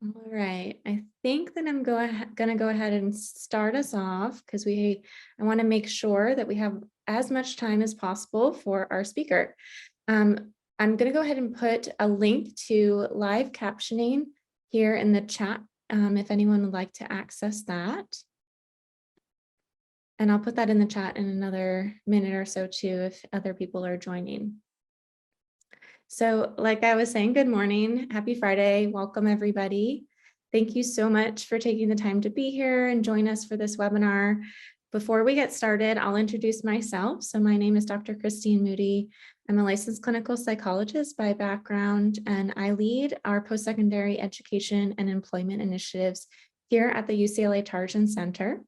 All right, I think that I'm gonna go ahead and start us off because I want to make sure that we have as much time as possible for our speaker. I'm gonna go ahead and put a link to live captioning here in the chat, if anyone would like to access that. And I'll put that in the chat in another minute or so too, if other people are joining. So like I was saying, good morning, happy Friday, welcome everybody. Thank you so much for taking the time to be here and join us for this webinar. Before we get started, I'll introduce myself. So my name is Dr. Christine Moody. I'm a licensed clinical psychologist by background, and I lead our post-secondary education and employment initiatives here at the UCLA Tarjan Center.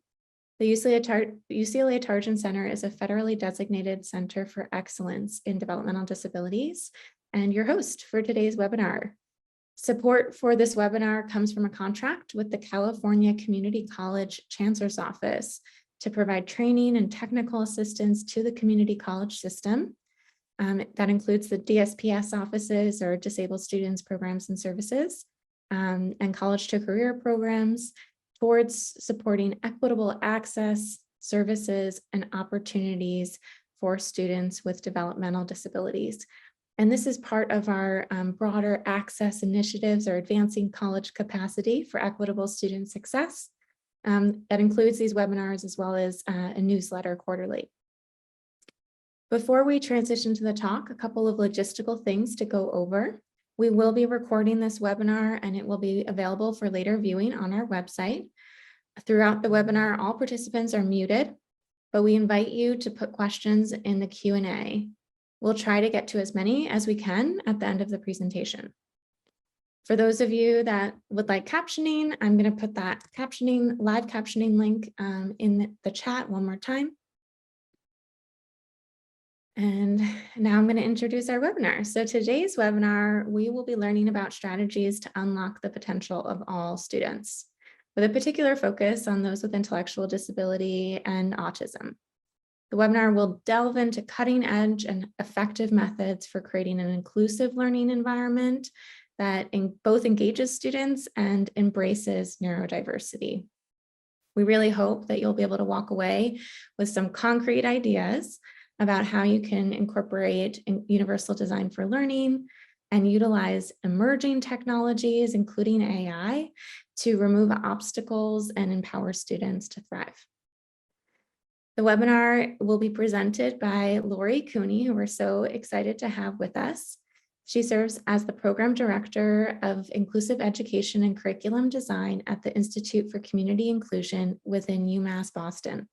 The UCLA Tarjan Center is a federally designated center for excellence in developmental disabilities and your host for today's webinar. Support for this webinar comes from a contract with the California Community College Chancellor's Office to provide training and technical assistance to the community college system. That includes the DSPS offices, or Disabled Students Programs and Services, and college to career programs towards supporting equitable access, services, and opportunities for students with developmental disabilities. And this is part of our broader access initiatives, or advancing college capacity for equitable student success. That includes these webinars as well as a newsletter quarterly. Before we transition to the talk, a couple of logistical things to go over. We will be recording this webinar and it will be available for later viewing on our website. Throughout the webinar, all participants are muted, but we invite you to put questions in the Q&A. We'll try to get to as many as we can at the end of the presentation. For those of you that would like captioning, I'm going to put that live captioning link in the chat one more time. And now I'm going to introduce our webinar. So today's webinar, we will be learning about strategies to unlock the potential of all students, with a particular focus on those with intellectual disability and autism. The webinar will delve into cutting edge and effective methods for creating an inclusive learning environment that both engages students and embraces neurodiversity. We really hope that you'll be able to walk away with some concrete ideas about how you can incorporate universal design for learning and utilize emerging technologies, including AI, to remove obstacles and empower students to thrive. The webinar will be presented by Lori Cooney, who we're so excited to have with us. She serves as the Program Director of Inclusive Education and Curriculum Design at the Institute for Community Inclusion within UMass Boston.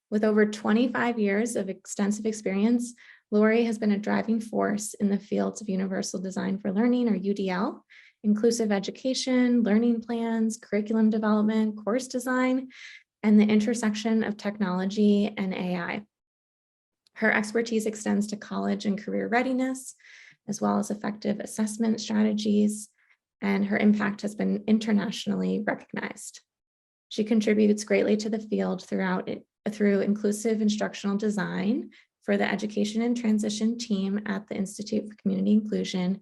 With over 25 years of extensive experience, Lori has been a driving force in the fields of universal design for learning, or UDL, inclusive education, learning plans, curriculum development, course design, and the intersection of technology and AI. Her expertise extends to college and career readiness, as well as effective assessment strategies, and her impact has been internationally recognized. She contributes greatly to the field through inclusive instructional design for the Education and Transition team at the Institute for Community Inclusion,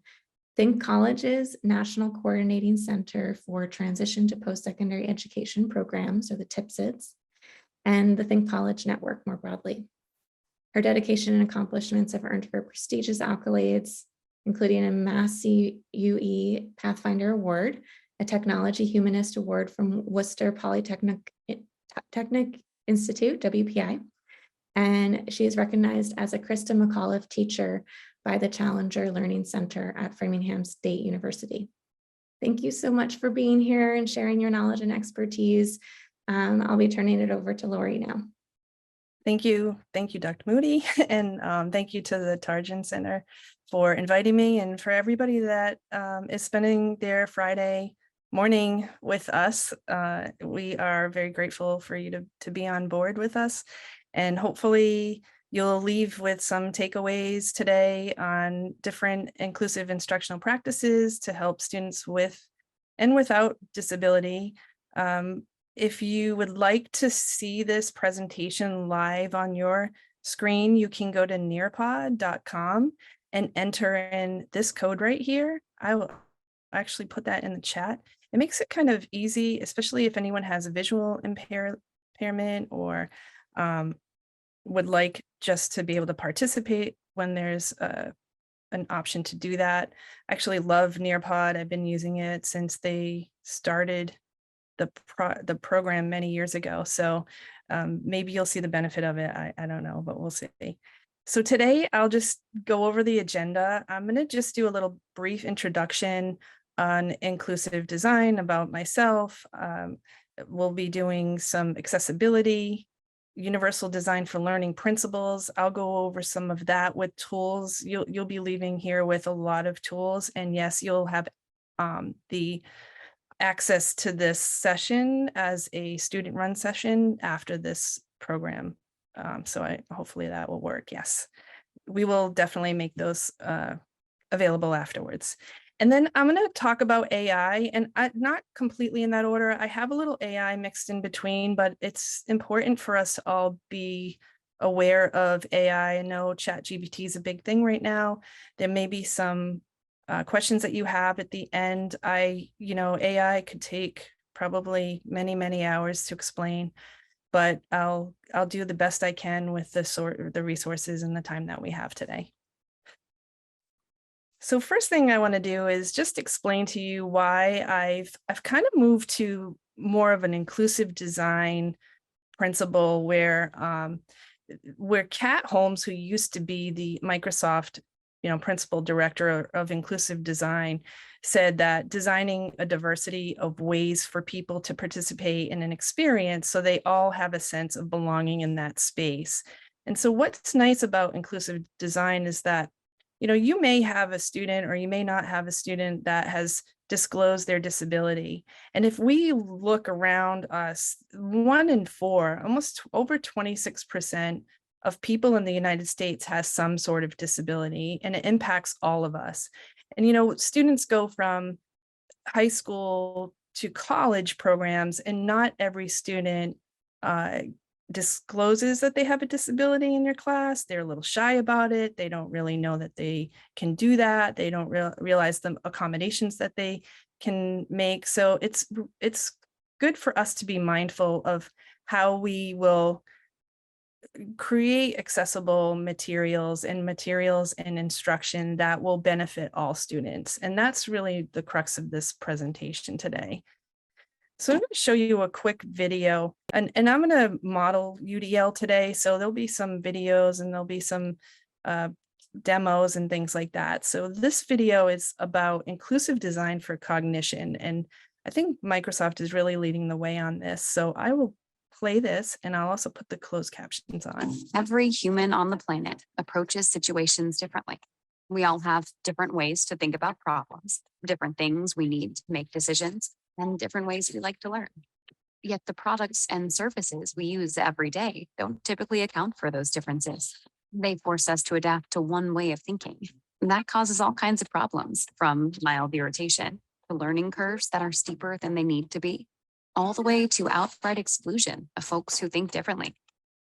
Think College's National Coordinating Center for Transition to Post-Secondary Education Programs, or the TIPSIDs, and the Think College Network more broadly. Her dedication and accomplishments have earned her prestigious accolades, including a Mass UE Pathfinder Award, a Technology Humanist Award from Worcester Polytechnic Institute, WPI, and she is recognized as a Krista McAuliffe Teacher by the Challenger Learning Center at Framingham State University. Thank you so much for being here and sharing your knowledge and expertise. I'll be turning it over to Lori now. Thank you, Dr. Moody, and thank you to the Tarjan Center for inviting me, and for everybody that is spending their Friday morning with us. We are very grateful for you to be on board with us, and hopefully you'll leave with some takeaways today on different inclusive instructional practices to help students with and without disability. If you would like to see this presentation live on your screen, you can go to nearpod.com and enter in this code right here. I will actually put that in the chat. it makes it kind of easy, especially if anyone has a visual impairment or would like just to be able to participate when there's an option to do that. I actually love Nearpod. I've been using it since they started the program many years ago. So maybe you'll see the benefit of it. I don't know, but we'll see. So today I'll just go over the agenda. I'm going to just do a little brief introduction on inclusive design about myself. We'll be doing some accessibility, universal design for learning principles. I'll go over some of that with tools. You'll be leaving here with a lot of tools, and yes, you'll have the access to this session as a student run session after this program. So hopefully that will work. Yes, we will definitely make those available afterwards. And then I'm going to talk about AI, and not completely in that order. I have a little AI mixed in between, but it's important for us to all be aware of AI. I know ChatGPT is a big thing right now. There may be some questions that you have at the end. AI could take probably many, many hours to explain, but I'll do the best I can with the resources and the time that we have today. So first thing I want to do is just explain to you why I've kind of moved to more of an inclusive design principle where Kat Holmes, who used to be the Microsoft principal director of inclusive design, said that designing a diversity of ways for people to participate in an experience so they all have a sense of belonging in that space. And so what's nice about inclusive design is that you may have a student or you may not have a student that has disclosed their disability. And if we look around us, 1 in 4, almost over 26% of people in the United States has some sort of disability, and it impacts all of us. And students go from high school to college programs, and not every student discloses that they have a disability in your class. They're a little shy about it. They don't really know that they can do that. They don't realize the accommodations that they can make. So it's good for us to be mindful of how we will create accessible materials and instruction that will benefit all students. And that's really the crux of this presentation today. So I'm going to show you a quick video, and I'm going to model UDL today. So there'll be some videos and there'll be some demos and things like that. So this video is about inclusive design for cognition. And I think Microsoft is really leading the way on this. So I will play this, and I'll also put the closed captions on. Every human on the planet approaches situations differently. We all have different ways to think about problems, different things we need to make decisions, and different ways we like to learn. Yet the products and services we use every day don't typically account for those differences. They force us to adapt to one way of thinking. And that causes all kinds of problems, from mild irritation to learning curves that are steeper than they need to be, all the way to outright exclusion of folks who think differently.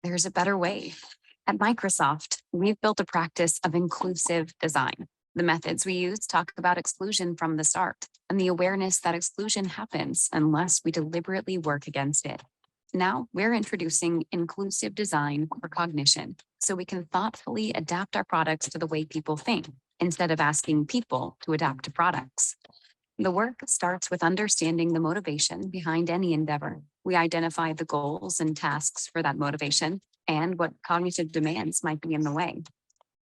There's a better way. At Microsoft, we've built a practice of inclusive design. The methods we use talk about exclusion from the start, and the awareness that exclusion happens unless we deliberately work against it. Now we're introducing inclusive design for cognition, so we can thoughtfully adapt our products to the way people think, instead of asking people to adapt to products. The work starts with understanding the motivation behind any endeavor. We identify the goals and tasks for that motivation and what cognitive demands might be in the way.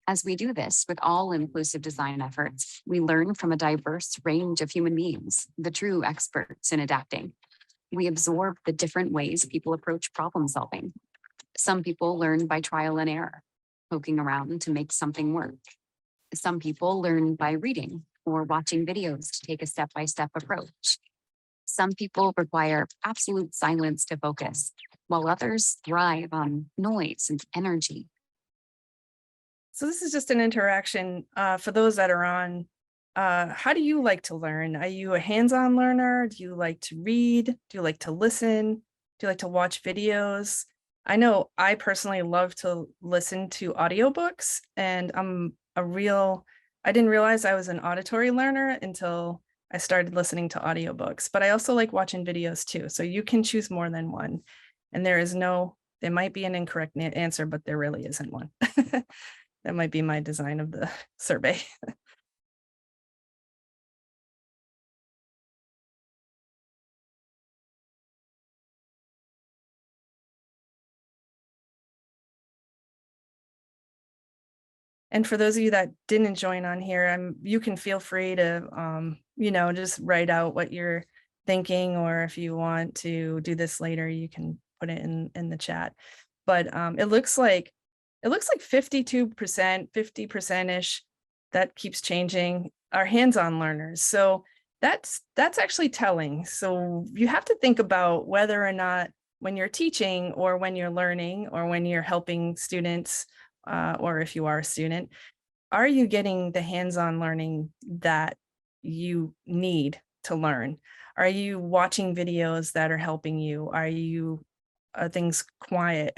As we do this with all inclusive design efforts, we learn from a diverse range of human beings, the true experts in adapting. We absorb the different ways people approach problem solving. Some people learn by trial and error, poking around to make something work. Some people learn by reading or watching videos to take a step-by-step approach. Some people require absolute silence to focus, while others thrive on noise and energy. So this is just an interaction for those that are on. How do you like to learn? Are you a hands-on learner? Do you like to read? Do you like to listen? Do you like to watch videos? I know I personally love to listen to audiobooks, and I didn't realize I was an auditory learner until I started listening to audiobooks, but I also like watching videos too. So you can choose more than one. And there might be an incorrect answer, but there really isn't one. That might be my design of the survey. And for those of you that didn't join on here, you can feel free to, just write out what you're thinking, or if you want to do this later, you can put it in the chat. But it looks like 52%, 50%-ish, that keeps changing, are hands-on learners. So that's actually telling. So you have to think about whether or not when you're teaching, or when you're learning, or when you're helping students, or if you are a student, are you getting the hands-on learning that you need to learn? Are you watching videos that are helping you? Are things quiet?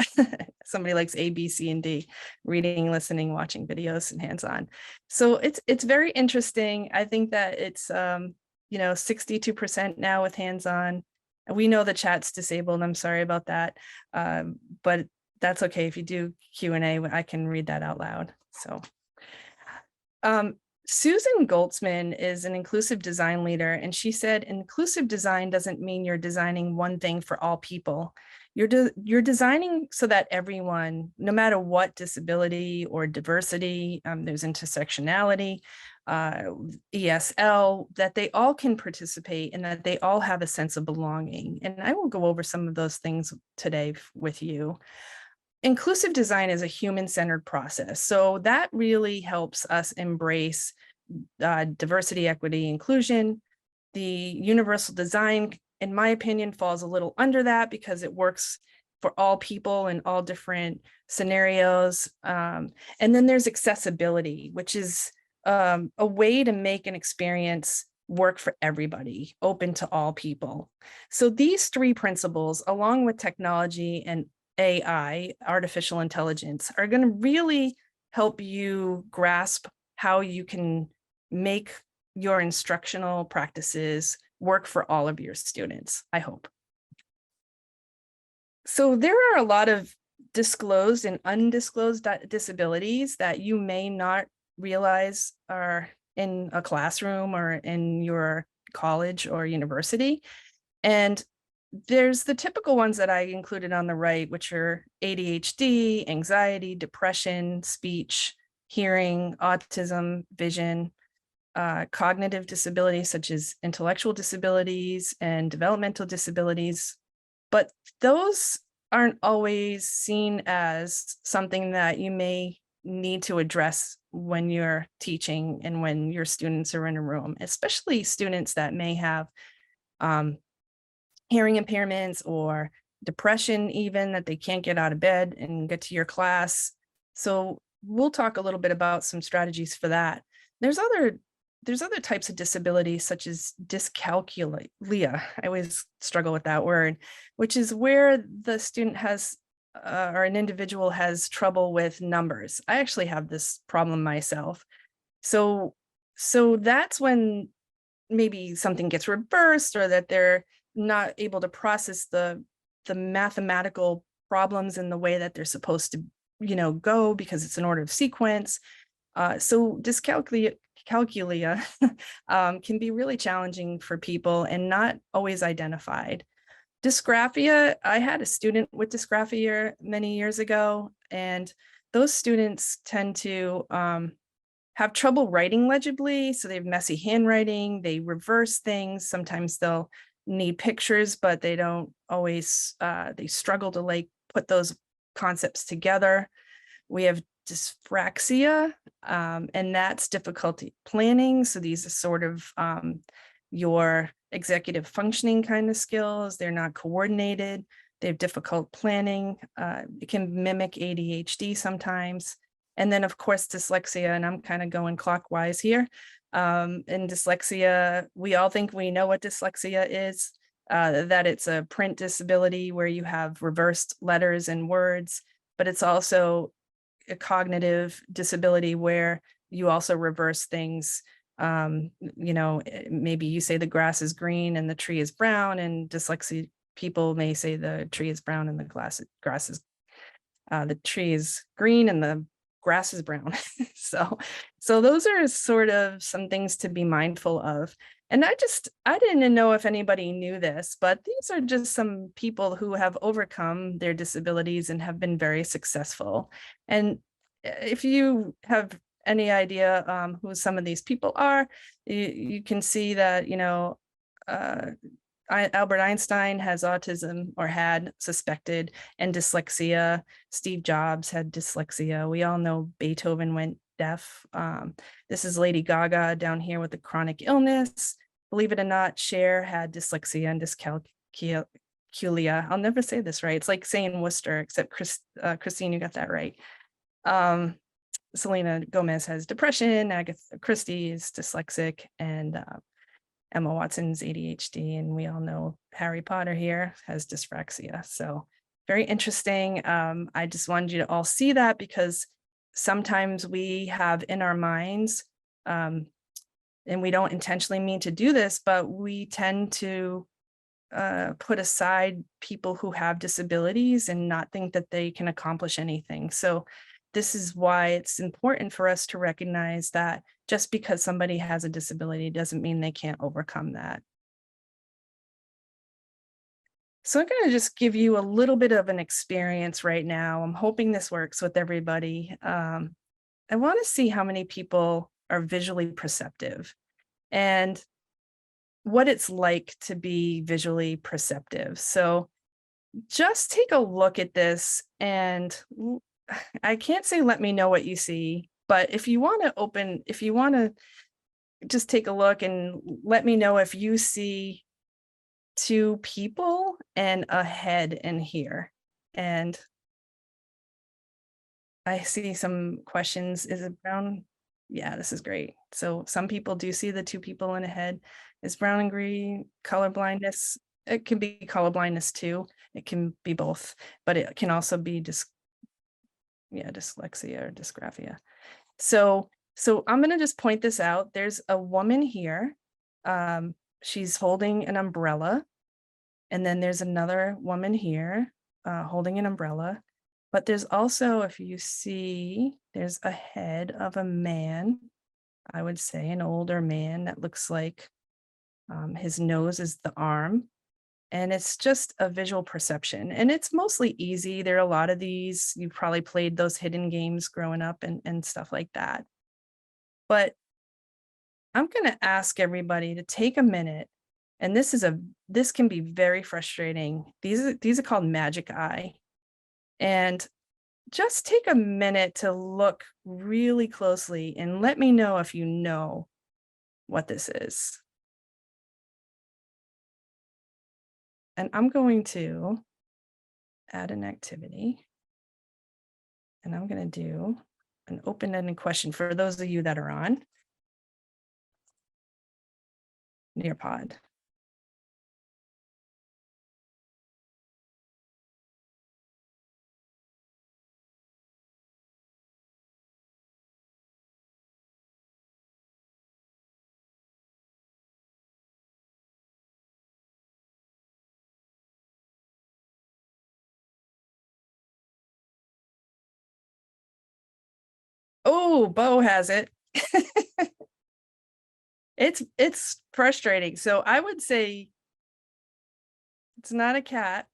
Somebody likes A, B, C, and D, reading, listening, watching videos, and hands-on. So it's very interesting. I think that it's 62% now with hands-on. We know the chat's disabled. I'm sorry about that. But that's okay. If you do Q&A, I can read that out loud. So Susan Goldsman is an inclusive design leader, and she said, inclusive design doesn't mean you're designing one thing for all people. You're designing so that everyone, no matter what disability or diversity, there's intersectionality, ESL, that they all can participate and that they all have a sense of belonging. And I will go over some of those things today with you. Inclusive design is a human-centered process. So that really helps us embrace diversity, equity, inclusion. The universal design, in my opinion, falls a little under that because it works for all people in all different scenarios. And then there's accessibility, which is a way to make an experience work for everybody, open to all people. So these three principles, along with technology and AI, artificial intelligence, are going to really help you grasp how you can make your instructional practices work for all of your students, I hope. So there are a lot of disclosed and undisclosed disabilities that you may not realize are in a classroom or in your college or university. And there's the typical ones that I included on the right, which are ADHD, anxiety, depression, speech, hearing, autism, vision, cognitive disabilities such as intellectual disabilities and developmental disabilities. But those aren't always seen as something that you may need to address when you're teaching and when your students are in a room, especially students that may have hearing impairments or depression, even that they can't get out of bed and get to your class. So we'll talk a little bit about some strategies for that. There's other types of disabilities such as dyscalculia. I always struggle with that word, which is where the student has or an individual has trouble with numbers. I actually have this problem myself. So that's when maybe something gets reversed, or that they're not able to process the mathematical problems in the way that they're supposed to, go, because it's an order of sequence. So dyscalculia can be really challenging for people and not always identified. Dysgraphia, I had a student with dysgraphia many years ago, and those students tend to have trouble writing legibly. So they have messy handwriting, they reverse things. Sometimes they'll need pictures, but they don't always, they struggle to put those concepts together. We have dyspraxia, and that's difficulty planning. So these are sort of your executive functioning kind of skills. They're not coordinated. They have difficult planning. It can mimic ADHD sometimes. And then, of course, dyslexia, and I'm kind of going clockwise here. In dyslexia, we all think we know what dyslexia is, that it's a print disability where you have reversed letters and words, but it's also a cognitive disability where you also reverse things Maybe you say the grass is green and the tree is brown, and dyslexic people may say the tree is brown and the the tree is green and the grass is brown. So those are sort of some things to be mindful of. And I didn't know if anybody knew this, but these are just some people who have overcome their disabilities and have been very successful. And if you have any idea who some of these people are, you can see that, Albert Einstein has autism, or had suspected, and dyslexia. Steve Jobs had dyslexia. We all know Beethoven went deaf. This is Lady Gaga down here with a chronic illness. Believe it or not, Cher had dyslexia and dyscalculia. I'll never say this right. It's like saying Worcester, except Christine, you got that right. Selena Gomez has depression. Agatha Christie is dyslexic, and Emma Watson's ADHD, and we all know Harry Potter here has dyspraxia. So very interesting. I just wanted you to all see that, because sometimes we have in our minds, and we don't intentionally mean to do this, but we tend to put aside people who have disabilities and not think that they can accomplish anything. So this is why it's important for us to recognize that just because somebody has a disability doesn't mean they can't overcome that. So I'm going to just give you a little bit of an experience right now. I'm hoping this works with everybody. I want to see how many people are visually perceptive and what it's like to be visually perceptive. So just take a look at this, and I can't say let me know what you see, but if you want to just take a look and let me know if you see two people and a head in here. And I see some questions. Is it brown? Yeah, this is great. So some people do see the two people in a head. Is brown and green color blindness? It can be color blindness too. It can be both, but it can also be dyslexia or dysgraphia. So I'm going to just point this out. There's a woman here. She's holding an umbrella. And then there's another woman here holding an umbrella. But there's also, if you see, there's a head of a man, I would say an older man that looks like his nose is the arm. And it's just a visual perception. And it's mostly easy. There are a lot of these. You probably played those hidden games growing up and stuff like that. But I'm going to ask everybody to take a minute. And this can be very frustrating. These are called magic eye. And just take a minute to look really closely and let me know if you know what this is. And I'm going to add an activity. And I'm going to do an open-ended question for those of you that are on Nearpod. Oh, Bo has it. It's frustrating. So I would say it's not a cat.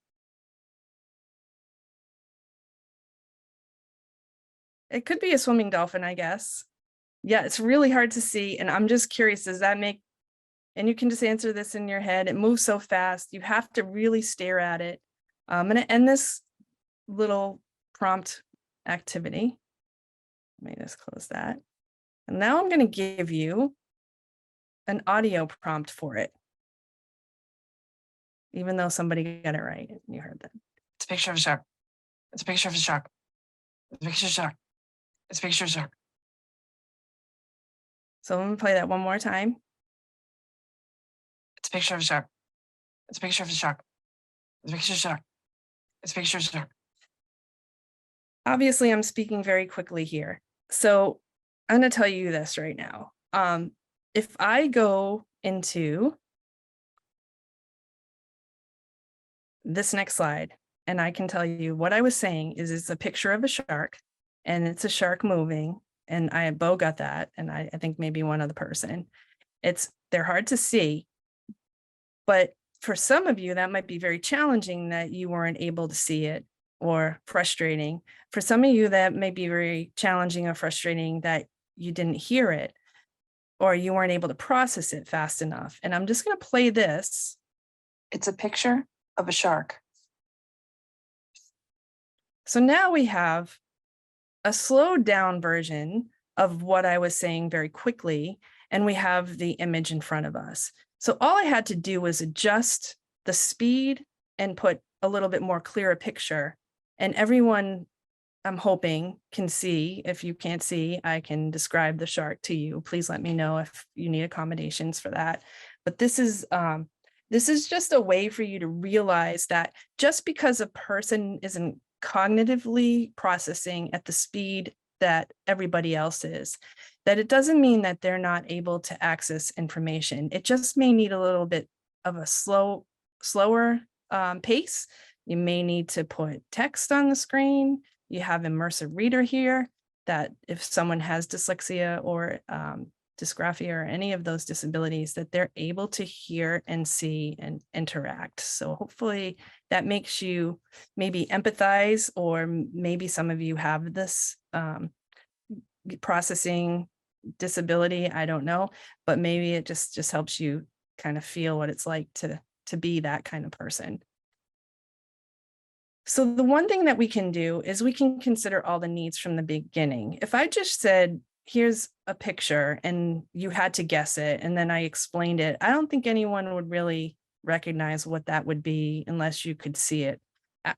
It could be a swimming dolphin, I guess. Yeah, it's really hard to see. And I'm just curious, does that make, and you can just answer this in your head. It moves so fast. You have to really stare at it. I'm going to end this little prompt activity. Let me just close that. And now I'm going to give you an audio prompt for it. Even though somebody got it right. You heard that. It's a picture of a shark. It's a picture of a shark. It's a picture of a shark. It's a picture of a shark. So I'm going to play that one more time. It's a picture of a shark. It's a picture of a shark. It's a picture of a shark. It's a picture of a shark. Obviously, I'm speaking very quickly here. So I'm going to tell you this right now. if I go into this next slide, and I can tell you what I was saying is it's a picture of a shark, and it's a shark moving, and Bo got that, and I think maybe one other person. They're hard to see, but for some of you, that might be very challenging that you weren't able to see it, or frustrating. For some of you, that may be very challenging or frustrating that you didn't hear it, or you weren't able to process it fast enough. And I'm just going to play this. It's a picture of a shark. So now we have a slowed down version of what I was saying very quickly, and we have the image in front of us. So all I had to do was adjust the speed and put a little bit more clearer picture. And everyone, I'm hoping, can see. If you can't see, I can describe the shark to you. Please let me know if you need accommodations for that. But this is just a way for you to realize that just because a person isn't cognitively processing at the speed that everybody else is, that it doesn't mean that they're not able to access information. It just may need a little bit of a slower pace. You may need to put text on the screen. You have immersive reader here, that if someone has dyslexia or dysgraphia or any of those disabilities, that they're able to hear and see and interact. So hopefully that makes you maybe empathize, or maybe some of you have this processing disability, I don't know, but maybe it just helps you kind of feel what it's like to be that kind of person. So the one thing that we can do is we can consider all the needs from the beginning. If I just said, here's a picture and you had to guess it, and then I explained it, I don't think anyone would really recognize what that would be unless you could see it.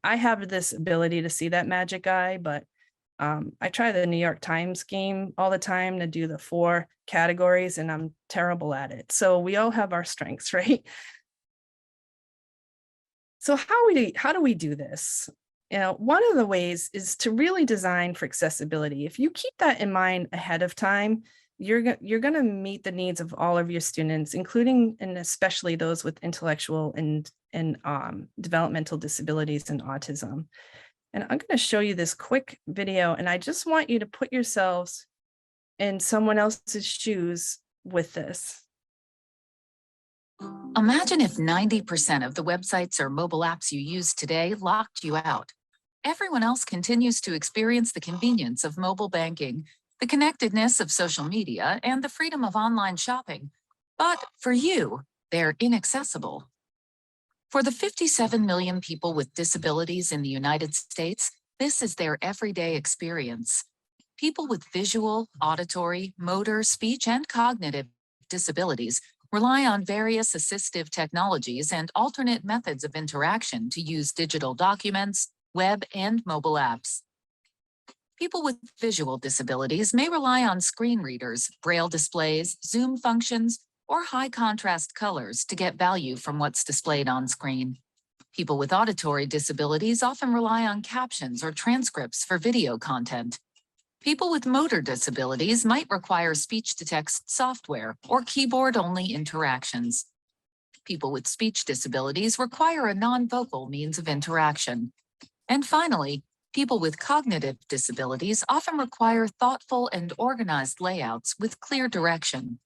I have this ability to see that magic eye, but I try the New York Times game all the time to do the 4 categories, and I'm terrible at it. So we all have our strengths, right? So how do we do this? You know, one of the ways is to really design for accessibility. If you keep that in mind ahead of time, you're going to meet the needs of all of your students, including and especially those with intellectual and developmental disabilities and autism. And I'm going to show you this quick video, and I just want you to put yourselves in someone else's shoes with this. Imagine if 90% of the websites or mobile apps you use today locked you out. Everyone else continues to experience the convenience of mobile banking, the connectedness of social media, and the freedom of online shopping. But for you, they're inaccessible. For the 57 million people with disabilities in the United States, this is their everyday experience. People with visual, auditory, motor, speech, and cognitive disabilities rely on various assistive technologies and alternate methods of interaction to use digital documents, web, and mobile apps. People with visual disabilities may rely on screen readers, braille displays, zoom functions, or high contrast colors to get value from what's displayed on screen. People with auditory disabilities often rely on captions or transcripts for video content. People with motor disabilities might require speech-to-text software or keyboard-only interactions. People with speech disabilities require a non-vocal means of interaction. And finally, people with cognitive disabilities often require thoughtful and organized layouts with clear direction.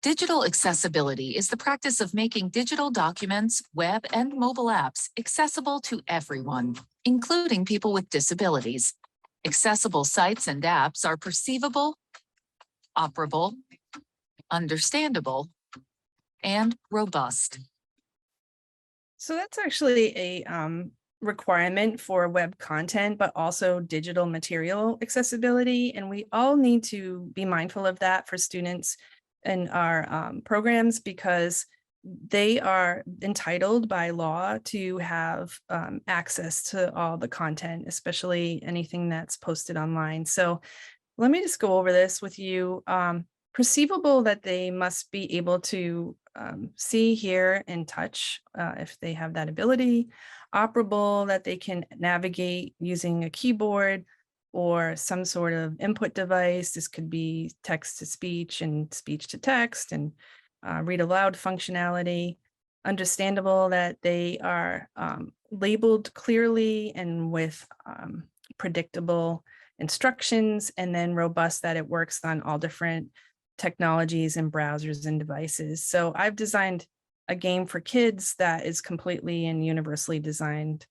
Digital accessibility is the practice of making digital documents, web, and mobile apps accessible to everyone, including people with disabilities. Accessible sites and apps are perceivable, operable, understandable, and robust. So that's actually a requirement for web content, but also digital material accessibility. And we all need to be mindful of that for students in our programs, because they are entitled by law to have access to all the content, especially anything that's posted online. So let me just go over this with you. Perceivable, that they must be able to see, hear, and touch if they have that ability. Operable, that they can navigate using a keyboard. or some sort of input device. This could be text to speech and speech to text and read aloud functionality. Understandable that they are labeled clearly and with predictable instructions, and then robust that it works on all different technologies and browsers and devices. So I've designed a game for kids that is completely and universally designed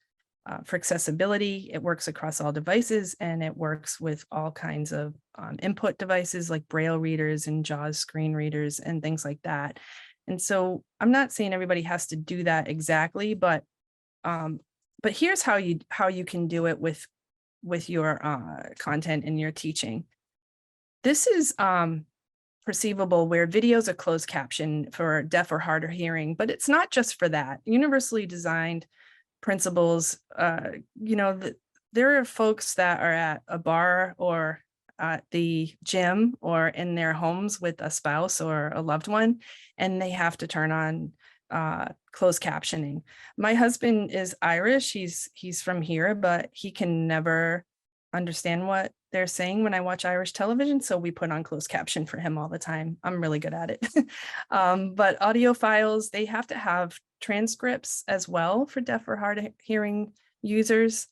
for accessibility. It works across all devices, and it works with all kinds of input devices like Braille readers and JAWS screen readers and things like that. And so I'm not saying everybody has to do that exactly, but here's how you can do it with your content and your teaching. This is perceivable where videos are closed caption for deaf or hard of hearing, but it's not just for that. Universally designed principles, there are folks that are at a bar or at the gym or in their homes with a spouse or a loved one, and they have to turn on closed captioning. My husband is Irish. He's from here, but he can never understand what they're saying when I watch Irish television. So we put on closed caption for him all the time. I'm really good at it. But audio files, they have to have transcripts as well for deaf or hard of hearing users.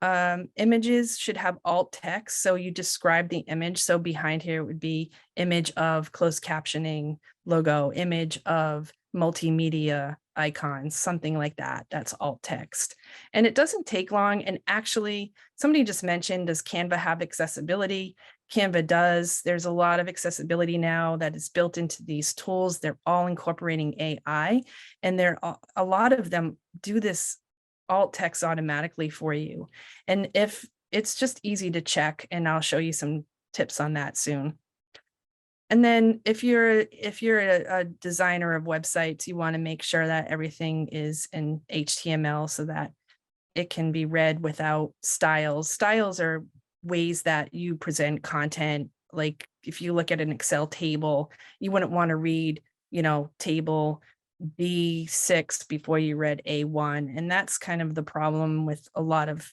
Images should have alt text. So you describe the image. So behind here would be image of closed captioning logo, image of multimedia icons, something like that. That's alt text. And it doesn't take long. And actually, somebody just mentioned, does Canva have accessibility? Canva does. There's a lot of accessibility now that is built into these tools. They're all incorporating AI, and a lot of them do this alt text automatically for you. And if it's just easy to check, and I'll show you some tips on that soon. And then if you're a designer of websites, you want to make sure that everything is in HTML so that it can be read without styles. Styles are ways that you present content. Like if you look at an Excel table, you wouldn't want to read, table B6 before you read A1. And that's kind of the problem with a lot of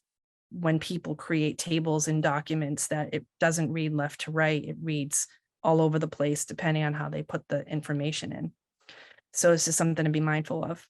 when people create tables and documents, that it doesn't read left to right. It reads all over the place depending on how they put the information in. So it's just something to be mindful of.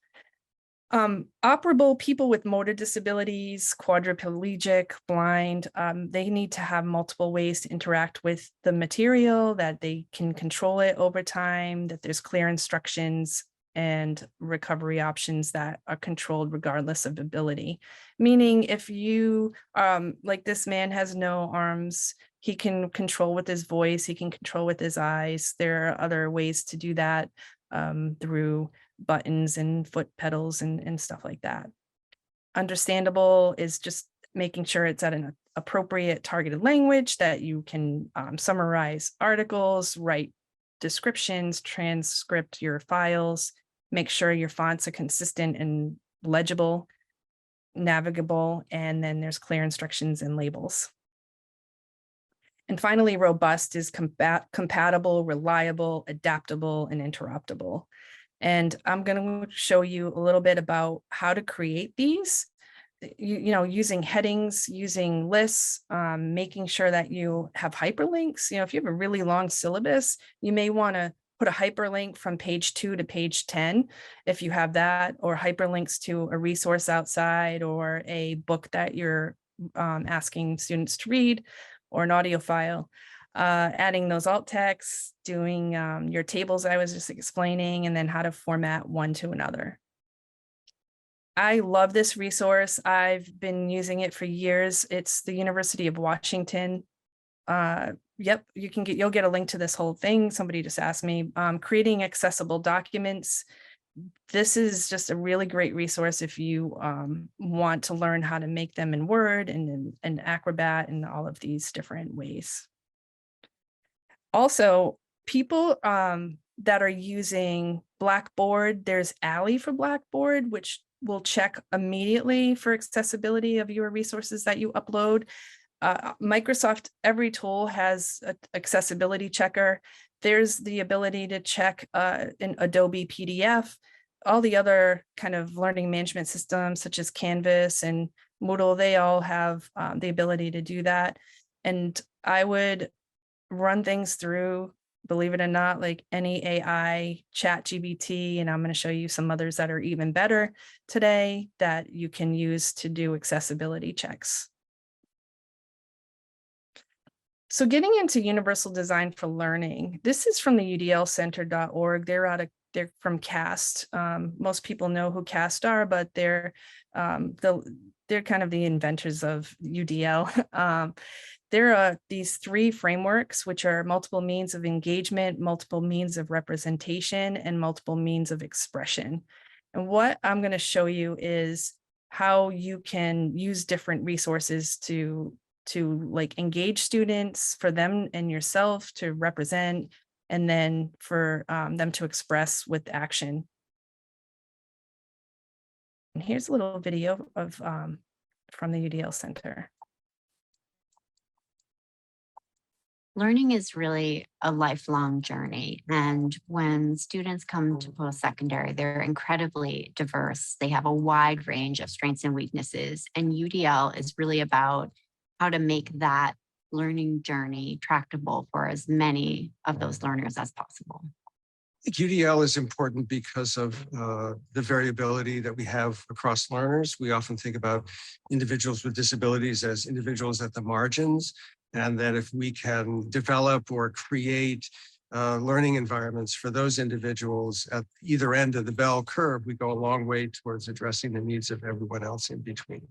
Operable people with motor disabilities, quadriplegic, blind, they need to have multiple ways to interact with the material, that they can control it over time, that there's clear instructions and recovery options that are controlled regardless of ability. Meaning if you, like this man has no arms, he can control with his voice, he can control with his eyes. There are other ways to do that through buttons and foot pedals and stuff like that. Understandable is just making sure it's at an appropriate targeted language, that you can summarize articles, write descriptions, transcript your files, make sure your fonts are consistent and legible, navigable, and then there's clear instructions and labels. And finally, robust is compatible, reliable, adaptable, and interoperable. And I'm going to show you a little bit about how to create these, using headings, using lists, making sure that you have hyperlinks. If you have a really long syllabus, you may want to put a hyperlink from page 2 to page 10, if you have that, or hyperlinks to a resource outside or a book that you're asking students to read, or an audio file. Adding those alt texts, doing your tables I was just explaining, and then how to format one to another. I love this resource. I've been using it for years. It's the University of Washington. Yep, you'll get a link to this whole thing. Somebody just asked me. Creating accessible documents. This is just a really great resource if you want to learn how to make them in Word and Acrobat and all of these different ways. Also, people that are using Blackboard, there's Ally for Blackboard, which will check immediately for accessibility of your resources that you upload. Microsoft, every tool has an accessibility checker. There's the ability to check in Adobe PDF, all the other kind of learning management systems such as Canvas and Moodle, they all have the ability to do that. And I would run things through, believe it or not, like any AI, ChatGPT, and I'm going to show you some others that are even better today that you can use to do accessibility checks. So getting into universal design for learning, this is from the udlcenter.org. They're from CAST. Most people know who CAST are, but they're kind of the inventors of UDL. There are these 3 frameworks, which are multiple means of engagement, multiple means of representation, and multiple means of expression. And what I'm going to show you is how you can use different resources to like engage students, for them and yourself to represent, and then for them to express with action. And here's a little video of from the UDL Center. Learning is really a lifelong journey. And when students come to post-secondary, they're incredibly diverse. They have a wide range of strengths and weaknesses. And UDL is really about how to make that learning journey tractable for as many of those learners as possible. I think UDL is important because of the variability that we have across learners. We often think about individuals with disabilities as individuals at the margins, and that if we can develop or create learning environments for those individuals at either end of the bell curve, we go a long way towards addressing the needs of everyone else in between.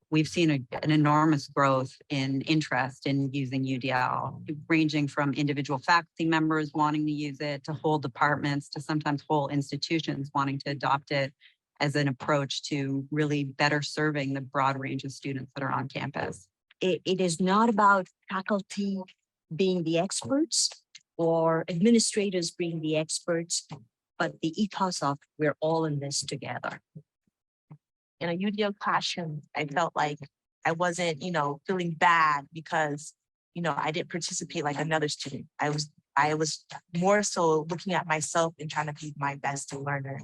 We've seen an enormous growth in interest in using UDL, ranging from individual faculty members wanting to use it to whole departments to sometimes whole institutions wanting to adopt it as an approach to really better serving the broad range of students that are on campus. It is not about faculty being the experts or administrators being the experts, but the ethos of we're all in this together. In a UDL classroom, I felt like I wasn't, feeling bad because, I didn't participate like another student. I was more so looking at myself and trying to be my best learner.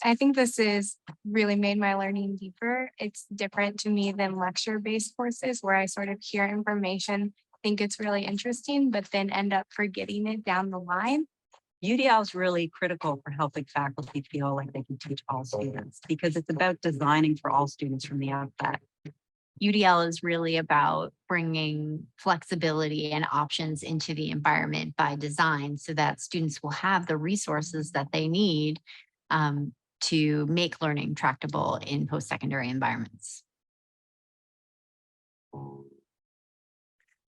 I think this has really made my learning deeper. It's different to me than lecture-based courses where I sort of hear information, think it's really interesting, but then end up forgetting it down the line. UDL is really critical for helping faculty feel like they can teach all students because it's about designing for all students from the outset. UDL is really about bringing flexibility and options into the environment by design so that students will have the resources that they need to make learning tractable in post-secondary environments.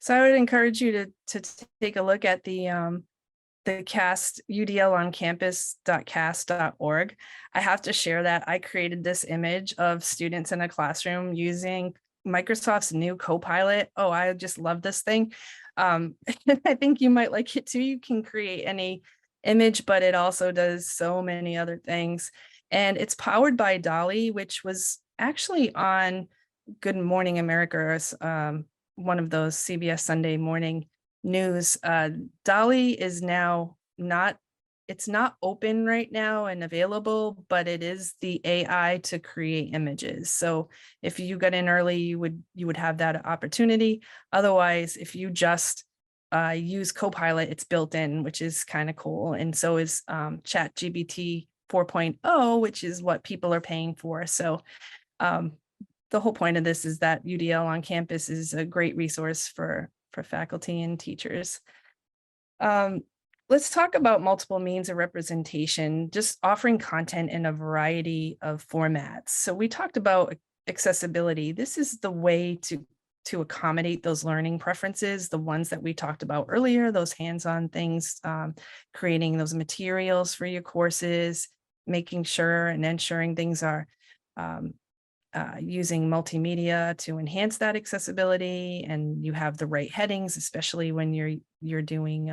So I would encourage you to take a look at the CAST udloncampus.cast.org. I have to share that I created this image of students in a classroom using Microsoft's new Copilot. Oh, I just love this thing. I think you might like it too. You can create any image, but it also does so many other things. And it's powered by Dolly, which was actually on Good Morning America, one of those CBS Sunday morning news. Dolly is now it's not open right now and available, but it is the AI to create images. So if you got in early, you would have that opportunity. Otherwise, if you just use Copilot, it's built in, which is kind of cool. And so is ChatGPT 4.0, which is what people are paying for. So the whole point of this is that UDL on campus is a great resource for faculty and teachers. Let's talk about multiple means of representation, just offering content in a variety of formats. So we talked about accessibility. This is the way to accommodate those learning preferences, the ones that we talked about earlier, those hands-on things, creating those materials for your courses, making sure and ensuring things are using multimedia to enhance that accessibility, and you have the right headings, especially when you're doing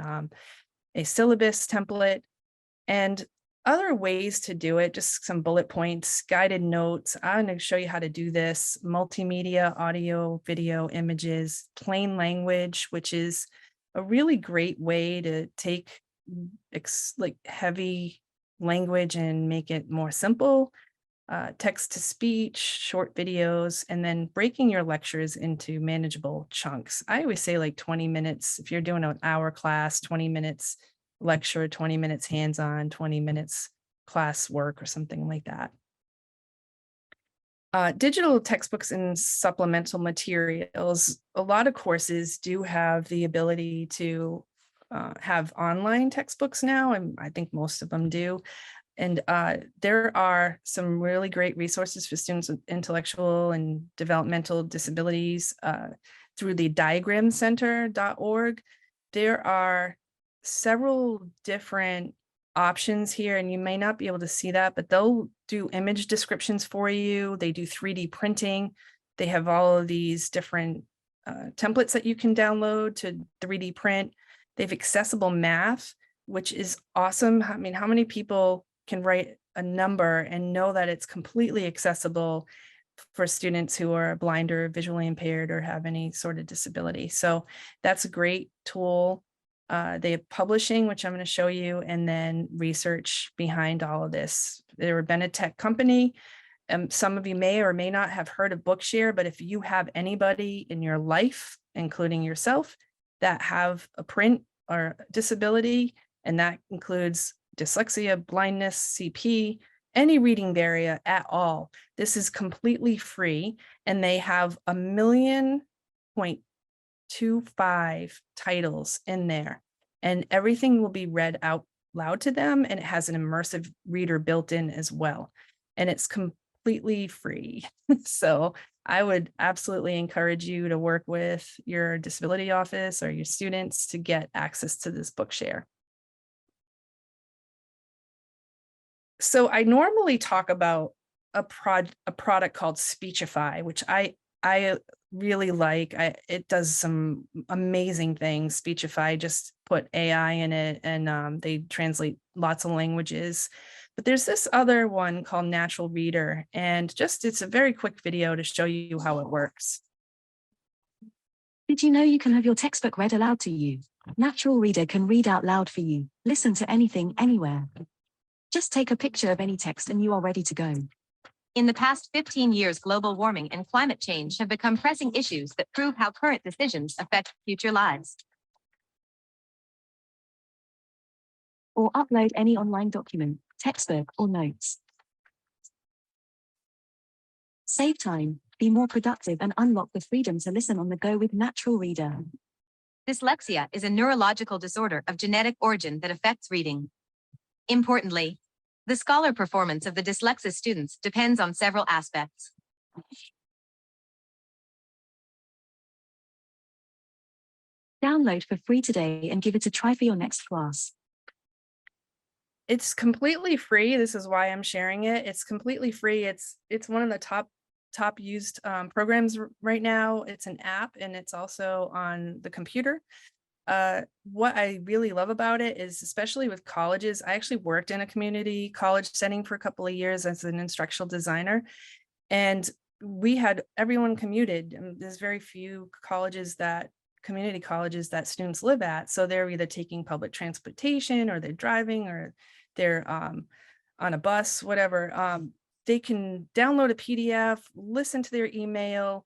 a syllabus template, and other ways to do it, just some bullet points, guided notes. I'm going to show you how to do this. Multimedia, audio, video, images, plain language, which is a really great way to take like heavy language and make it more simple. text to speech, short videos, and then breaking your lectures into manageable chunks. I always say like 20 minutes. If you're doing an hour class, 20 minutes lecture, 20 minutes hands-on, 20 minutes class work or something like that. Digital textbooks and supplemental materials. A lot of courses do have the ability to have online textbooks now, and I think most of them do. And there are some really great resources for students with intellectual and developmental disabilities through the diagramcenter.org. There are several different options here, and you may not be able to see that, but they'll do image descriptions for you. They do 3D printing. They have all of these different templates that you can download to 3D print. They have accessible math, which is awesome. I mean, how many people can write a number and know that it's completely accessible for students who are blind or visually impaired or have any sort of disability? So that's a great tool. They have publishing, which I'm going to show you, and then research behind all of this. They're a Benetech company. Some of you may or may not have heard of Bookshare, but if you have anybody in your life, including yourself, that have a print or disability, and that includes dyslexia, blindness, CP, any reading barrier at all, this is completely free. And they have 1,000,025 titles in there, and everything will be read out loud to them. And it has an immersive reader built in as well. And it's completely free. So I would absolutely encourage you to work with your disability office or your students to get access to this Bookshare. So I normally talk about a product called Speechify, which I really like. It does some amazing things. Speechify just put AI in it, and they translate lots of languages. But there's this other one called Natural Reader, and it's a very quick video to show you how it works. Did you know you can have your textbook read aloud to you? Natural Reader can read out loud for you. Listen to anything, anywhere. Just take a picture of any text and you are ready to go. In the past 15 years, global warming and climate change have become pressing issues that prove how current decisions affect future lives. Or upload any online document, textbook, or notes. Save time, be more productive, and unlock the freedom to listen on the go with Natural Reader. Dyslexia is a neurological disorder of genetic origin that affects reading. Importantly, the scholar performance of the dyslexic students depends on several aspects. Download for free today and give it a try for your next class. It's completely free. This is why I'm sharing it. It's completely free. It's one of the top used programs right now. It's an app, and it's also on the computer. What I really love about it is, especially with colleges, I actually worked in a community college setting for a couple of years as an instructional designer, and we had everyone commuted. And there's very few community colleges that students live at. So they're either taking public transportation, or they're driving, or they're on a bus, whatever. They can download a PDF, listen to their email.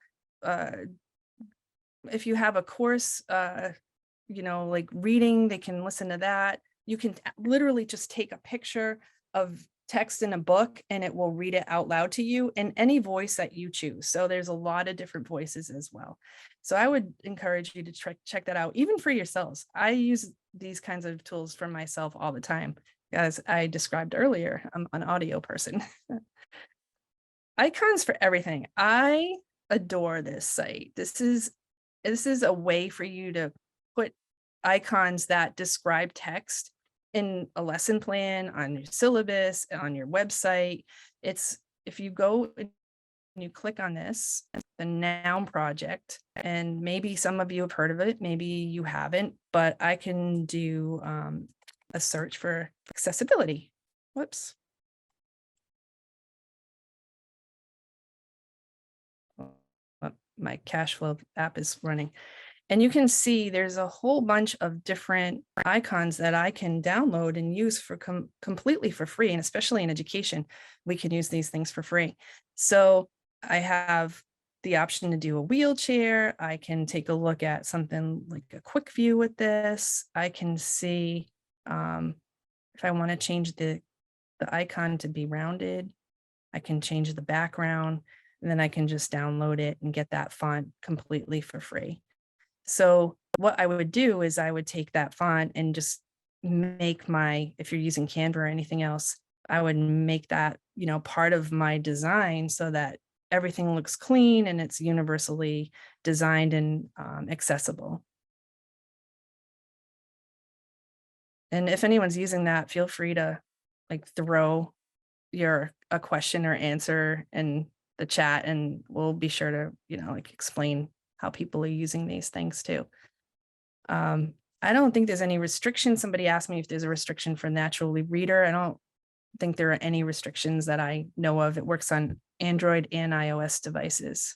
If you have a course, like reading, they can listen to that. You can literally just take a picture of text in a book and it will read it out loud to you in any voice that you choose. So there's a lot of different voices as well. So I would encourage you to check that out, even for yourselves. I use these kinds of tools for myself all the time. As I described earlier, I'm an audio person. Icons for everything. I adore this site. This is a way for you to put icons that describe text in a lesson plan, on your syllabus, on your website. If you go and you click on this, the Noun Project, and maybe some of you have heard of it, maybe you haven't, but I can do a search for accessibility. Whoops. My cash flow app is running. And you can see there's a whole bunch of different icons that I can download and use for completely for free. And especially in education, we can use these things for free. So I have the option to do a wheelchair. I can take a look at something like a quick view with this. I can see if I want to change the icon to be rounded, I can change the background, and then I can just download it and get that font completely for free. So what I would do is I would take that font and just make if you're using Canva or anything else, I would make that, part of my design so that everything looks clean and it's universally designed and accessible. And if anyone's using that, feel free to throw a question or answer in the chat, and we'll be sure to, explain how people are using these things too. I don't think there's any restriction. Somebody asked me if there's a restriction for natural reader. I don't think there are any restrictions that I know of. It works on Android and iOS devices.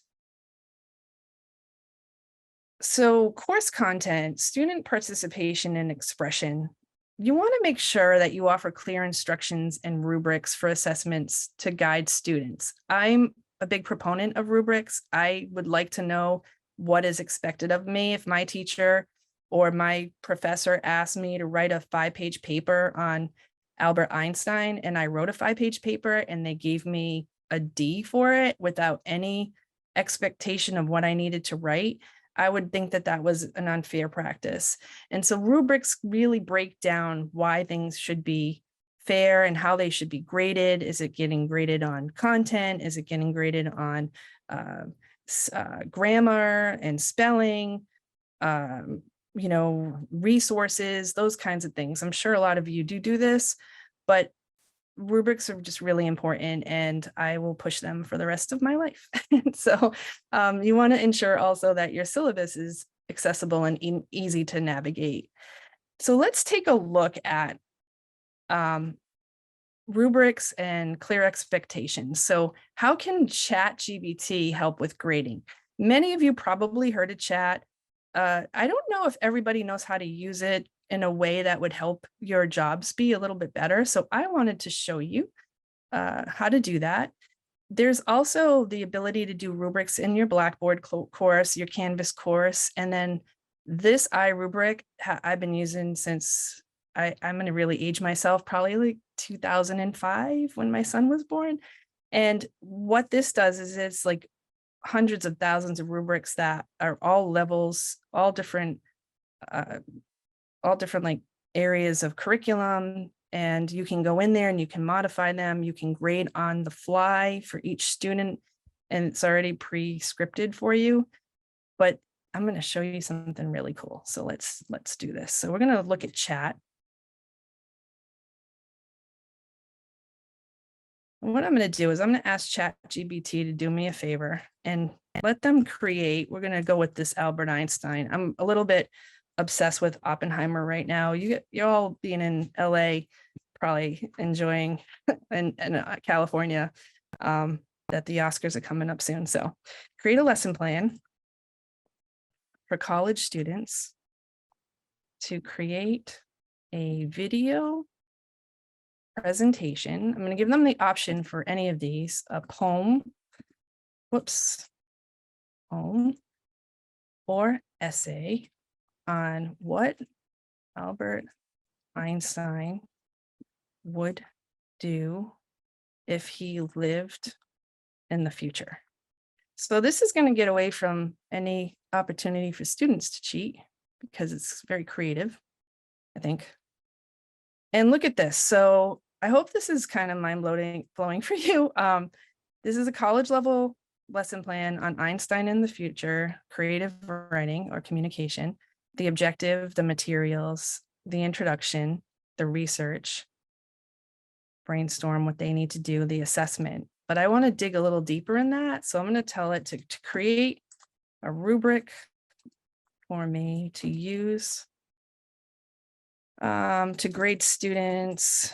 So course content, student participation and expression. You want to make sure that you offer clear instructions and rubrics for assessments to guide students. I'm a big proponent of rubrics. I would like to know what is expected of me. If my teacher or my professor asked me to write a 5-page paper on Albert Einstein, and I wrote a 5-page paper and they gave me a D for it without any expectation of what I needed to write, I would think that that was an unfair practice. And so rubrics really break down why things should be fair and how they should be graded. Is it getting graded on content? Is it getting graded on grammar and spelling? Resources, those kinds of things. I'm sure a lot of you do this, but rubrics are just really important, and I will push them for the rest of my life. So you want to ensure also that your syllabus is accessible and easy to navigate. So let's take a look at rubrics and clear expectations. So how can ChatGPT help with grading? Many of you probably heard of chat. I don't know if everybody knows how to use it in a way that would help your jobs be a little bit better. So I wanted to show you how to do that. There's also the ability to do rubrics in your Blackboard course, your Canvas course, and then this iRubric I've been using since I'm going to really age myself, probably like 2005 when my son was born. And what this does is it's like hundreds of thousands of rubrics that are all levels, all different like areas of curriculum, and you can go in there and you can modify them. You can grade on the fly for each student, and it's already pre-scripted for you. But I'm going to show you something really cool. So let's do this. So we're going to look at chat. And what I'm going to do is I'm going to ask ChatGPT to do me a favor and let them create. We're going to go with this Albert Einstein. I'm a little bit obsessed with Oppenheimer right now. You're all being in LA, probably enjoying in California, that the Oscars are coming up soon. So create a lesson plan for college students to create a video presentation. I'm going to give them the option for any of these, a poem, poem or essay on what Albert Einstein would do if he lived in the future. So this is going to get away from any opportunity for students to cheat because it's very creative, I think. And look at this. So I hope this is kind of mind-blowing for you. This is a college level lesson plan on Einstein in the future, creative writing or communication, the objective, the materials, the introduction, the research, brainstorm what they need to do, the assessment. But I want to dig a little deeper in that. So I'm going to tell it to create a rubric for me to use to grade students.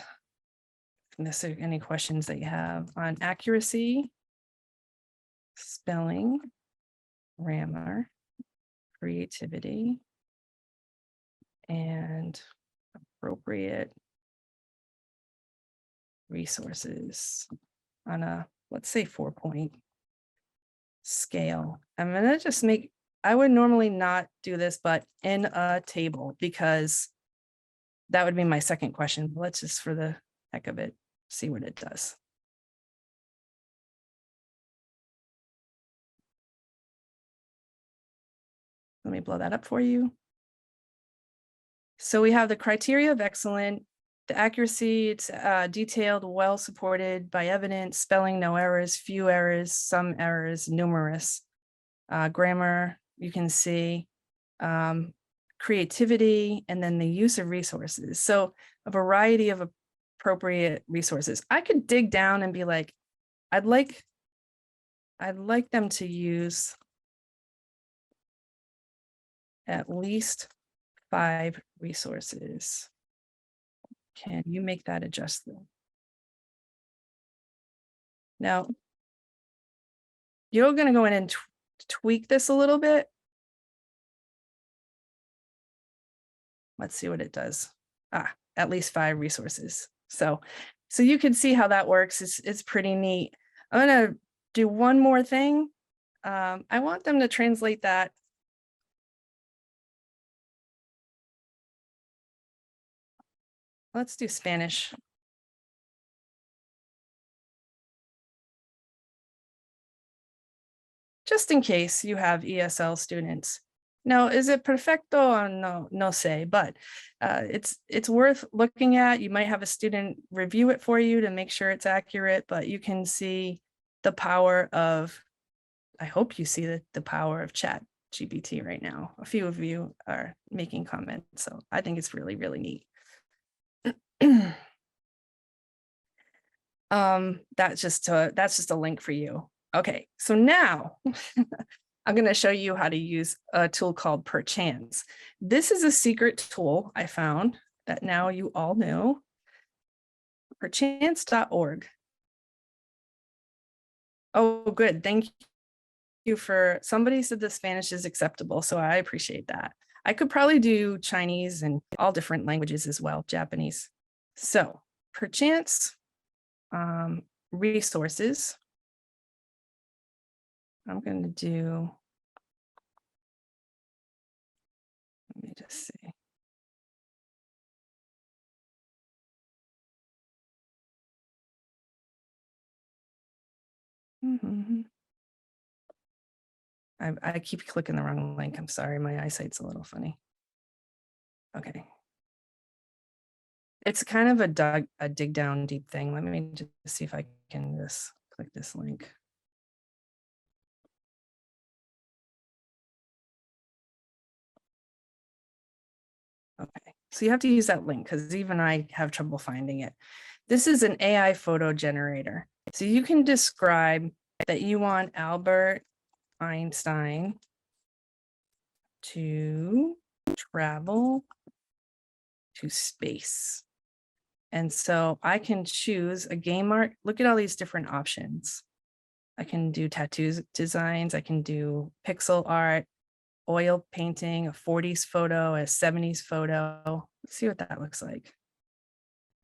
Unless there are any questions that you have on accuracy, spelling, grammar, creativity, and appropriate resources on a, let's say, 4-point scale. I'm gonna just make, I would normally not do this, but in a table, because that would be my second question. Let's just, for the heck of it, see what it does. Let me blow that up for you. So we have the criteria of excellent, the accuracy, it's detailed, well supported by evidence, spelling, no errors, few errors, some errors, numerous. Grammar, you can see, creativity, and then the use of resources. So a variety of appropriate resources. I could dig down and be like, I'd like them to use at least 5 resources. Can you make that adjustment? Now, you're going to go in and tweak this a little bit. Let's see what it does. At least 5 resources. So you can see how that works. It's pretty neat. I'm going to do one more thing. I want them to translate that. Let's do Spanish. Just in case you have ESL students. Now, is it perfecto? No say, but it's worth looking at. You might have a student review it for you to make sure it's accurate, but you can see the power of, I hope you see the power of ChatGPT right now. A few of you are making comments, so I think it's really, really neat. That's just a link for you. Okay, so now I'm going to show you how to use a tool called Perchance. This is a secret tool I found that now you all know. Perchance.org. Oh, good. Thank you for, somebody said the Spanish is acceptable, so I appreciate that. I could probably do Chinese and all different languages as well, Japanese. So Perchance resources. I'm going to do, let me just see. I keep clicking the wrong link. I'm sorry, my eyesight's a little funny. Okay. It's kind of a dig down deep thing. Let me just see if I can just click this link. Okay, so you have to use that link because even I have trouble finding it. This is an AI photo generator. So you can describe that you want Albert Einstein to travel to space. And so I can choose a game art. Look at all these different options. I can do tattoos designs. I can do pixel art, oil painting, a 40s photo, a 70s photo. Let's see what that looks like.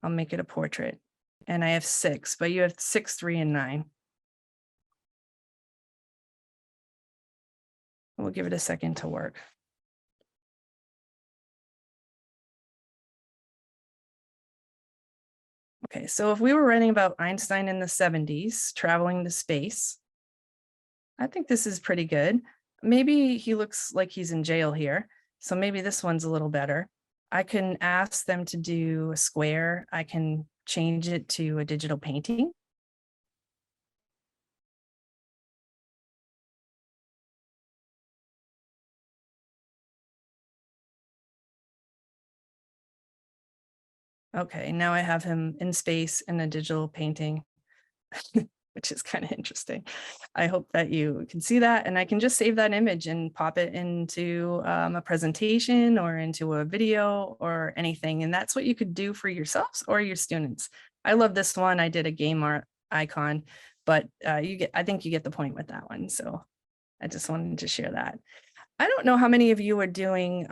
I'll make it a portrait. And I have 6, but you have 6, 3, and 9. We'll give it a second to work. Okay, so if we were writing about Einstein in the 70s, traveling to space, I think this is pretty good. Maybe he looks like he's in jail here, so maybe this one's a little better. I can ask them to do a square. I can change it to a digital painting. Okay, now I have him in space in a digital painting, which is kind of interesting. I hope that you can see that, and I can just save that image and pop it into a presentation or into a video or anything. And that's what you could do for yourselves or your students. I love this one. I did a game art icon, but I think you get the point with that one. So I just wanted to share that. I don't know how many of you are doing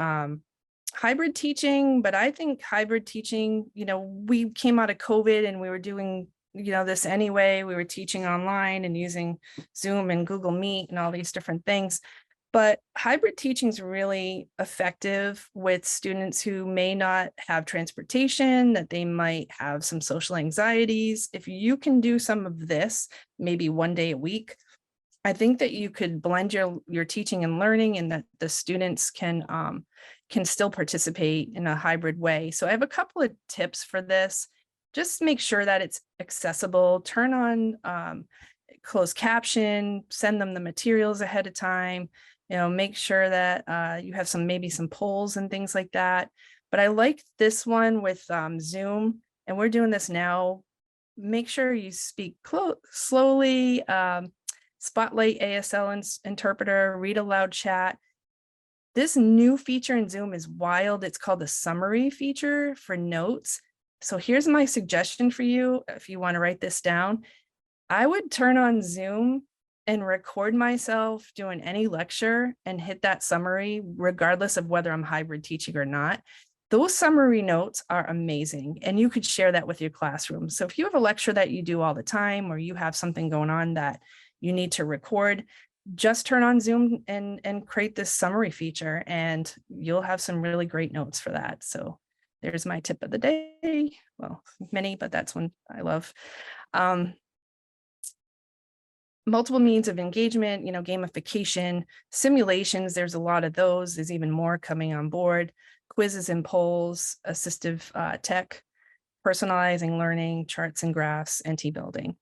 hybrid teaching, but I think hybrid teaching, we came out of COVID and we were doing, this anyway. We were teaching online and using Zoom and Google Meet and all these different things. But hybrid teaching is really effective with students who may not have transportation, that they might have some social anxieties. If you can do some of this, maybe one day a week, I think that you could blend your teaching and learning, and that the students can still participate in a hybrid way. So I have a couple of tips for this. Just make sure that it's accessible. Turn on closed caption, send them the materials ahead of time. Make sure that you have maybe some polls and things like that. But I like this one with Zoom, and we're doing this now. Make sure you speak slowly. Spotlight ASL interpreter, read aloud chat. This new feature in Zoom is wild. It's called the summary feature for notes. So here's my suggestion for you. If you want to write this down, I would turn on Zoom and record myself doing any lecture and hit that summary, regardless of whether I'm hybrid teaching or not. Those summary notes are amazing, and you could share that with your classroom. So if you have a lecture that you do all the time, or you have something going on that you need to record, just turn on Zoom and create this summary feature, and you'll have some really great notes for that. So there's my tip of the day. Well, many, but that's one I love. Multiple means of engagement, gamification, simulations, there's a lot of those. There's even more coming on board. Quizzes and polls, assistive tech, personalizing learning, charts and graphs, and building.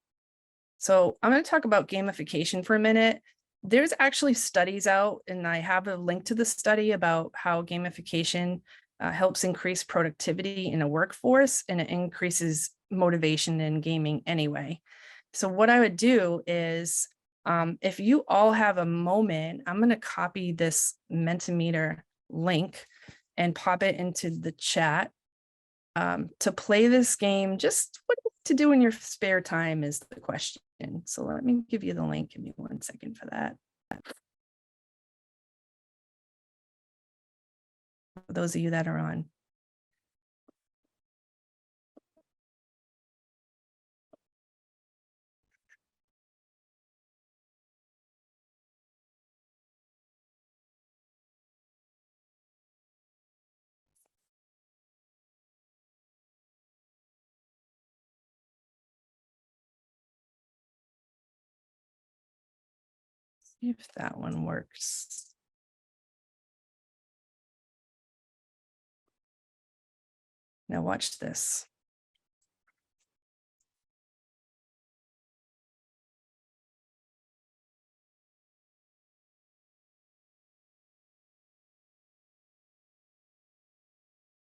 So I'm going to talk about gamification for a minute. There's actually studies out, and I have a link to the study about how gamification helps increase productivity in a workforce, and it increases motivation in gaming anyway. So what I would do is, if you all have a moment, I'm going to copy this Mentimeter link and pop it into the chat to play this game. Just what to do in your spare time is the question. So let me give you the link. Give me 1 second for that. For those of you that are on. See if that one works. Now watch this.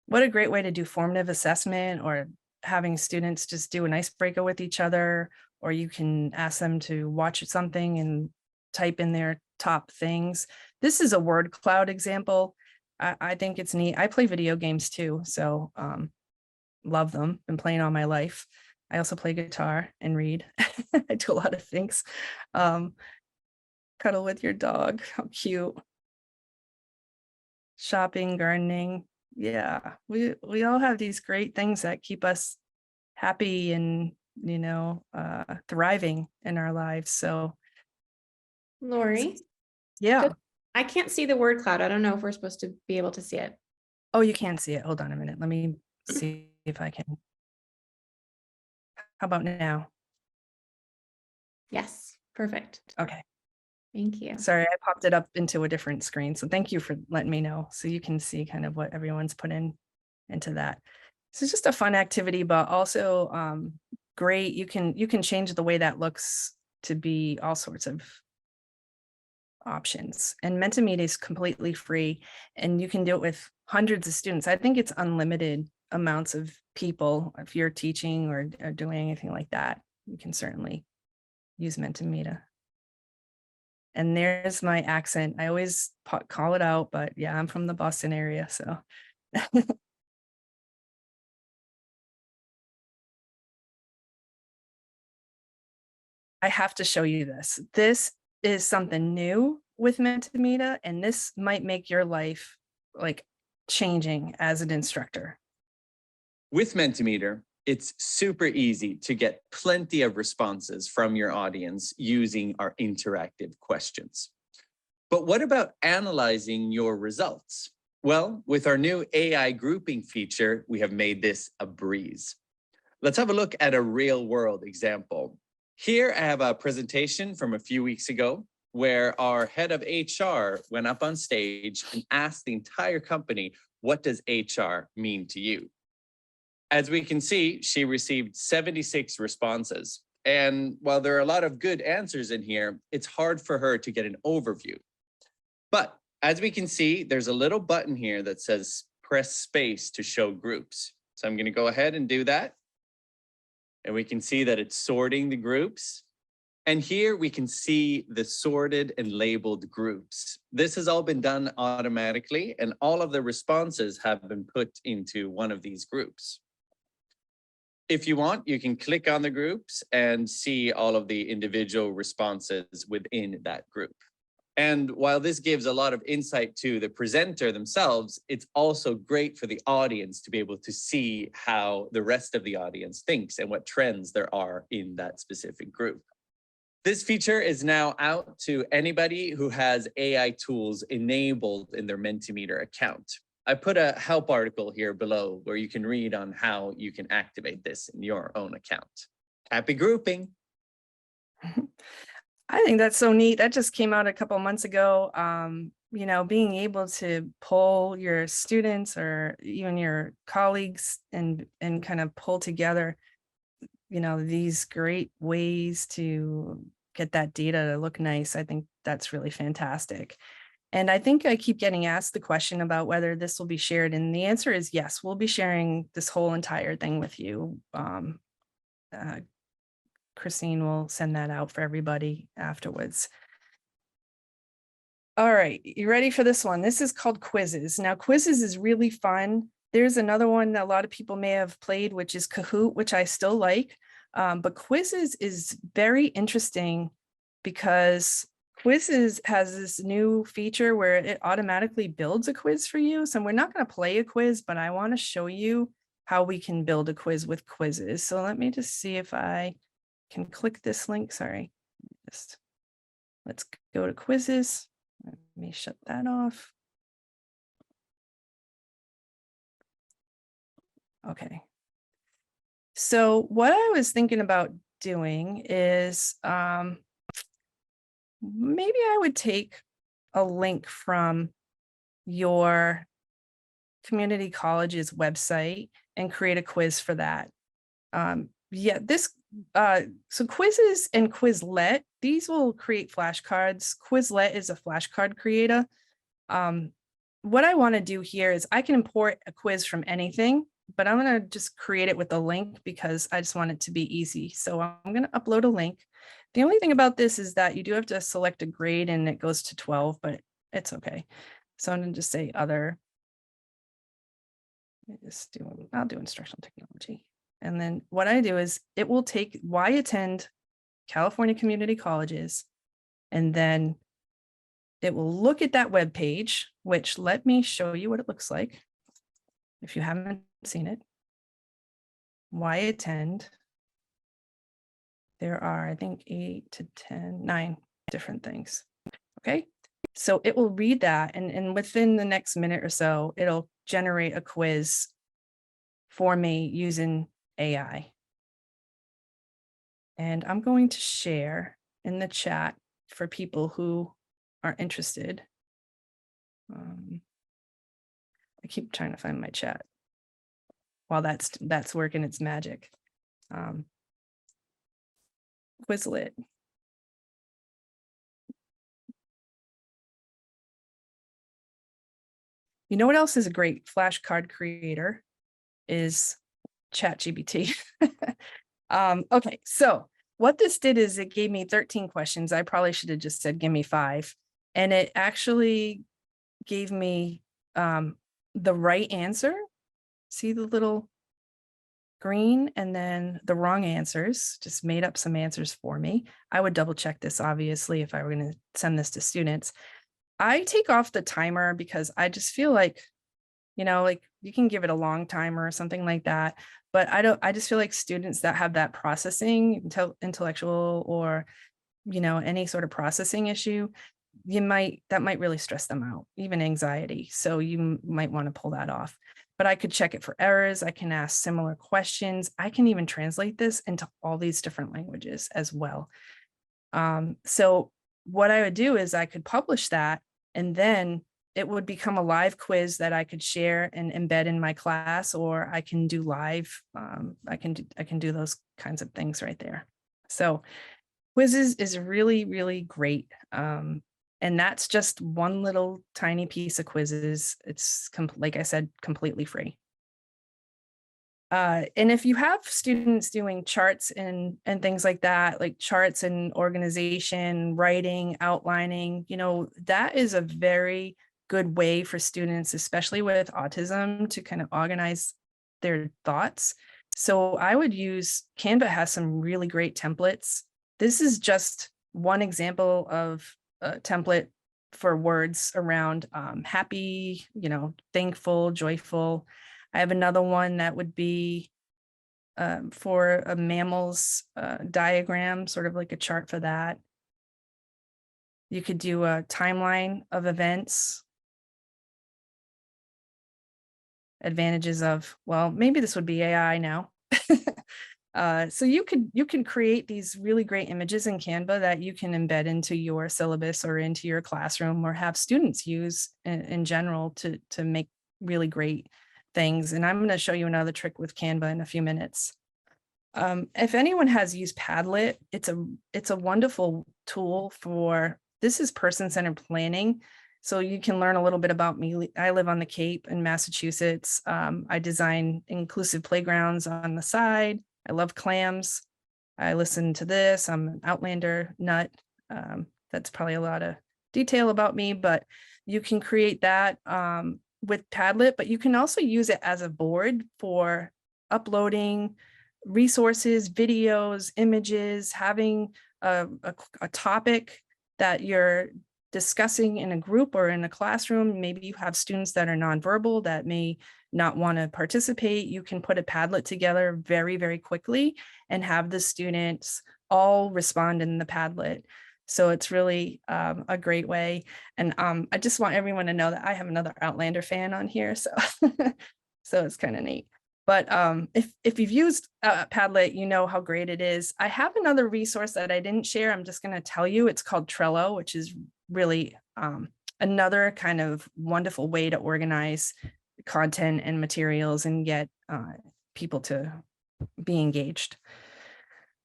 What a great way to do formative assessment, or having students just do an icebreaker with each other, or you can ask them to watch something and type in their top things. This is a word cloud example. I think it's neat. I play video games too, so love them. Been playing all my life. I also play guitar and read. I do a lot of things. Cuddle with your dog. How cute. Shopping, gardening. Yeah, we all have these great things that keep us happy and, thriving in our lives. So, Lori, yeah. I can't see the word cloud. I don't know if we're supposed to be able to see it. Oh, you can see it. Hold on a minute. Let me see if I can. How about now? Yes, perfect. Okay. Thank you. Sorry, I popped it up into a different screen. So thank you for letting me know. So you can see kind of what everyone's put into that. So it's just a fun activity, but also great. You can change the way that looks to be all sorts of options. And Mentimeter is completely free, and you can do it with hundreds of students. I think it's unlimited amounts of people. If you're teaching or doing anything like that, you can certainly use Mentimeter. And there's my accent. I always call it out, but yeah, I'm from the Boston area, so. I have to show you this. This is something new with Mentimeter, and this might make your life like changing as an instructor. With Mentimeter, it's super easy to get plenty of responses from your audience using our interactive questions. But what about analyzing your results? Well, with our new AI grouping feature, we have made this a breeze. Let's have a look at a real world example. Here I have a presentation from a few weeks ago where our head of HR went up on stage and asked the entire company, what does HR mean to you? As we can see, she received 76 responses. And while there are a lot of good answers in here, it's hard for her to get an overview. But as we can see, there's a little button here that says press space to show groups. So I'm going to go ahead and do that. And we can see that it's sorting the groups. And here we can see the sorted and labeled groups. This has all been done automatically, and all of the responses have been put into one of these groups. If you want, you can click on the groups and see all of the individual responses within that group. And while this gives a lot of insight to the presenter themselves, it's also great for the audience to be able to see how the rest of the audience thinks and what trends there are in that specific group. This feature is now out to anybody who has AI tools enabled in their Mentimeter account. I put a help article here below where you can read on how you can activate this in your own account. Happy grouping. I think that's so neat. That just came out a couple months ago. You know, being able to pull your students or even your colleagues and kind of pull together, you know, these great ways to get that data to look nice. I think that's really fantastic. And I think I keep getting asked the question about whether this will be shared. And the answer is yes, we'll be sharing this whole entire thing with you. Christine will send that out for everybody afterwards. All right, you ready for this one? This is called Quizzes. Now, Quizzes is really fun. There's another one that a lot of people may have played, which is Kahoot, which I still like. But Quizzes is very interesting because Quizzes has this new feature where it automatically builds a quiz for you. So we're not going to play a quiz, but I want to show you how we can build a quiz with Quizzes. So let me just see if I can click this link. Sorry, let's go to Quizzes. Let me shut that off. Okay. So what I was thinking about doing is maybe I would take a link from your community college's website and create a quiz for that. Yeah, so Quizzes and Quizlet, these will create flashcards. Quizlet is a flashcard creator. What I want to do here is I can import a quiz from anything, but I'm going to just create it with a link because I just want it to be easy. So I'm going to upload a link. The only thing about this is that you do have to select a grade and it goes to 12, but it's okay. So I'm going to just say other. I'll do instructional technology. And then what I do is it will take why attend California community colleges, and then it will look at that web page, which let me show you what it looks like if you haven't seen it. Why attend? There are, I think, 9 different things. Okay, so it will read that, and within the next minute or so, it'll generate a quiz for me using AI. And I'm going to share in the chat for people who are interested. I keep trying to find my chat while that's working its magic. Quizlet. You know what else is a great flashcard creator is ChatGPT. Okay, so what this did is it gave me 13 questions. I probably should have just said, give me 5. And it actually gave me the right answer. See the little screen and then the wrong answers, just made up some answers for me. I would double check this, obviously, if I were going to send this to students. I take off the timer because I just feel like, like you can give it a long timer or something like that. But I just feel like students that have that processing, intellectual or, any sort of processing issue, that might really stress them out, even anxiety. So you might want to pull that off. But I could check it for errors. I can ask similar questions. I can even translate this into all these different languages as well. So what I would do is I could publish that, and then it would become a live quiz that I could share and embed in my class, or I can do live. I can do those kinds of things right there. So quizzes is really, really great. And that's just one little tiny piece of quizzes. It's, like I said, completely free. And if you have students doing charts and things like that, like charts and organization, writing, outlining, that is a very good way for students, especially with autism, to kind of organize their thoughts. So I would use Canva. Has some really great templates. This is just one example of a template for words around happy, thankful, joyful. I have another one that would be for a mammal's diagram, sort of like a chart for that. You could do a timeline of events. Advantages of, well, maybe this would be AI now. So you can create these really great images in Canva that you can embed into your syllabus or into your classroom, or have students use in general to make really great things. And I'm going to show you another trick with Canva in a few minutes. If anyone has used Padlet, it's a wonderful tool for, this is person-centered planning. So you can learn a little bit about me. I live on the Cape in Massachusetts. I design inclusive playgrounds on the side. I love clams. I listen to this. I'm an Outlander nut. That's probably a lot of detail about me, but you can create that with Padlet, but you can also use it as a board for uploading resources, videos, images, having a topic that you're discussing in a group or in a classroom. Maybe you have students that are nonverbal that may not want to participate. You can put a Padlet together very, very quickly and have the students all respond in the Padlet. So it's really a great way. And I just want everyone to know that I have another Outlander fan on here. So, so it's kind of neat. But if you've used Padlet, you know how great it is. I have another resource that I didn't share. I'm just going to tell you. It's called Trello, which is really another kind of wonderful way to organize content and materials and get people to be engaged.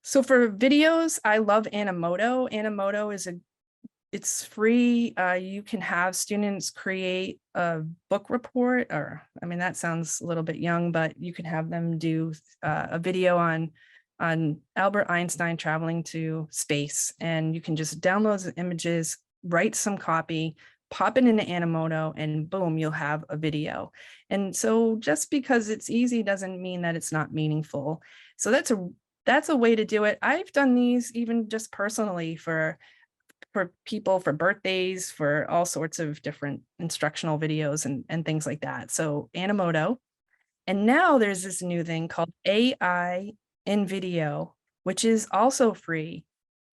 So for videos, I love Animoto. Animoto it's free. You can have students create a book report, or, I mean, that sounds a little bit young, but you can have them do a video on Albert Einstein traveling to space, and you can just download the images, write some copy, pop it into Animoto, and boom, you'll have a video. And so just because it's easy doesn't mean that it's not meaningful. So that's a way to do it. I've done these even just personally for people, for birthdays, for all sorts of different instructional videos and things like that. So Animoto. And now there's this new thing called AI in video, which is also free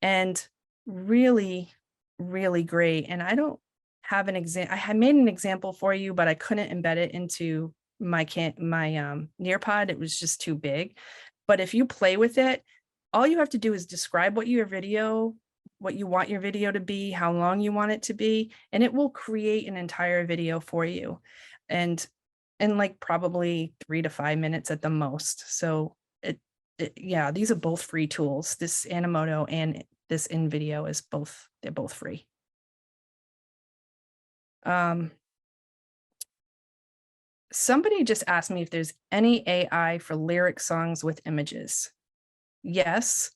and really, really great. And I don't have an example. I had made an example for you, but I couldn't embed it into my Nearpod. It was just too big. But if you play with it, all you have to do is describe what you want your video to be, how long you want it to be, and it will create an entire video for you. And in like probably 3 to 5 minutes at the most. So yeah, these are both free tools. This Animoto and this InVideo they're both free. Somebody just asked me if there's any AI for lyric songs with images. Yes.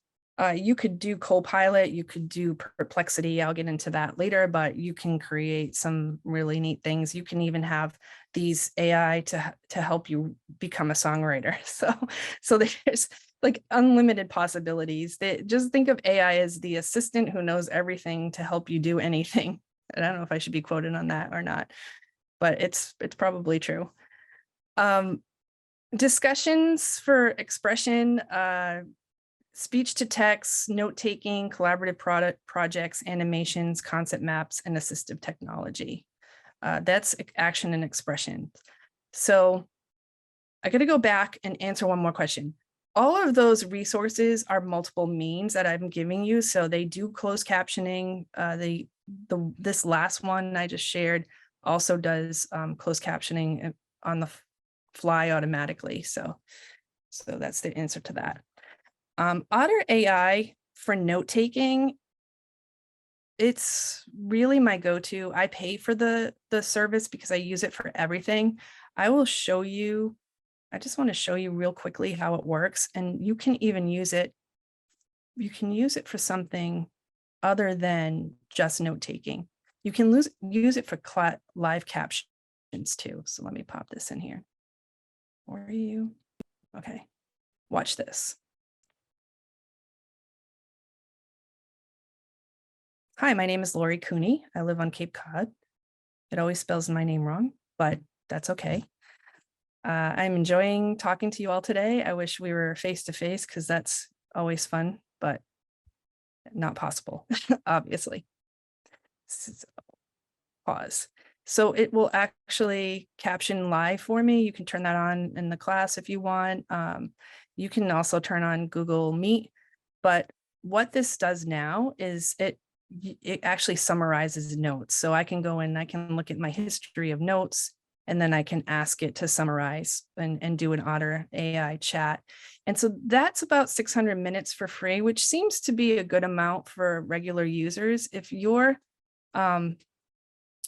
You could do Copilot, you could do Perplexity. I'll get into that later, but you can create some really neat things. You can even have these AI to help you become a songwriter. So there's like unlimited possibilities. Just think of AI as the assistant who knows everything to help you do anything. And I don't know if I should be quoted on that or not, but it's probably true. Discussions for expression, speech to text, note-taking, collaborative projects, animations, concept maps, and assistive technology. That's action and expression. So I got to go back and answer one more question. All of those resources are multiple means that I'm giving you. So they do closed captioning. This last one I just shared also does closed captioning on the fly automatically. So that's the answer to that. Otter AI for note-taking, it's really my go-to. I pay for the service because I use it for everything. I will show you, I just want to show you real quickly how it works. And you can even use it, you can use it for something other than just note-taking. You can use it for live captions too. So let me pop this in here. Where are you? Okay, watch this. Hi, my name is Lori Cooney. I live on Cape Cod. It always spells my name wrong, but that's okay. I'm enjoying talking to you all today. I wish we were face to face because that's always fun, but not possible, obviously. So, pause. So it will actually caption live for me. You can turn that on in the class if you want. You can also turn on Google Meet, but what this does now is it actually summarizes notes. So I can go in, I can look at my history of notes, and then I can ask it to summarize and do an Otter AI chat. And so that's about 600 minutes for free, which seems to be a good amount for regular users. If you're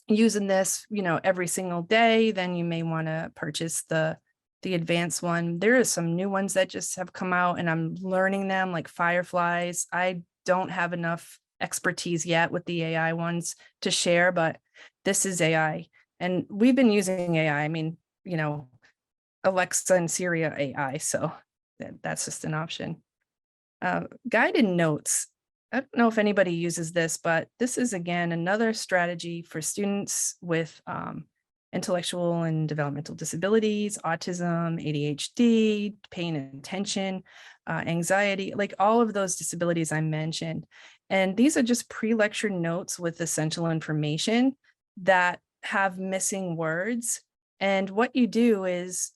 using this, every single day, then you may want to purchase the advanced one. There are some new ones that just have come out and I'm learning them, like Fireflies. I don't have enough expertise yet with the AI ones to share, but this is AI. And we've been using AI. I mean, Alexa and Siri are AI, so that's just an option. Guided notes. I don't know if anybody uses this, but this is, again, another strategy for students with intellectual and developmental disabilities, autism, ADHD, pain and attention, anxiety, like all of those disabilities I mentioned. And these are just pre-lecture notes with essential information that have missing words. And what you do is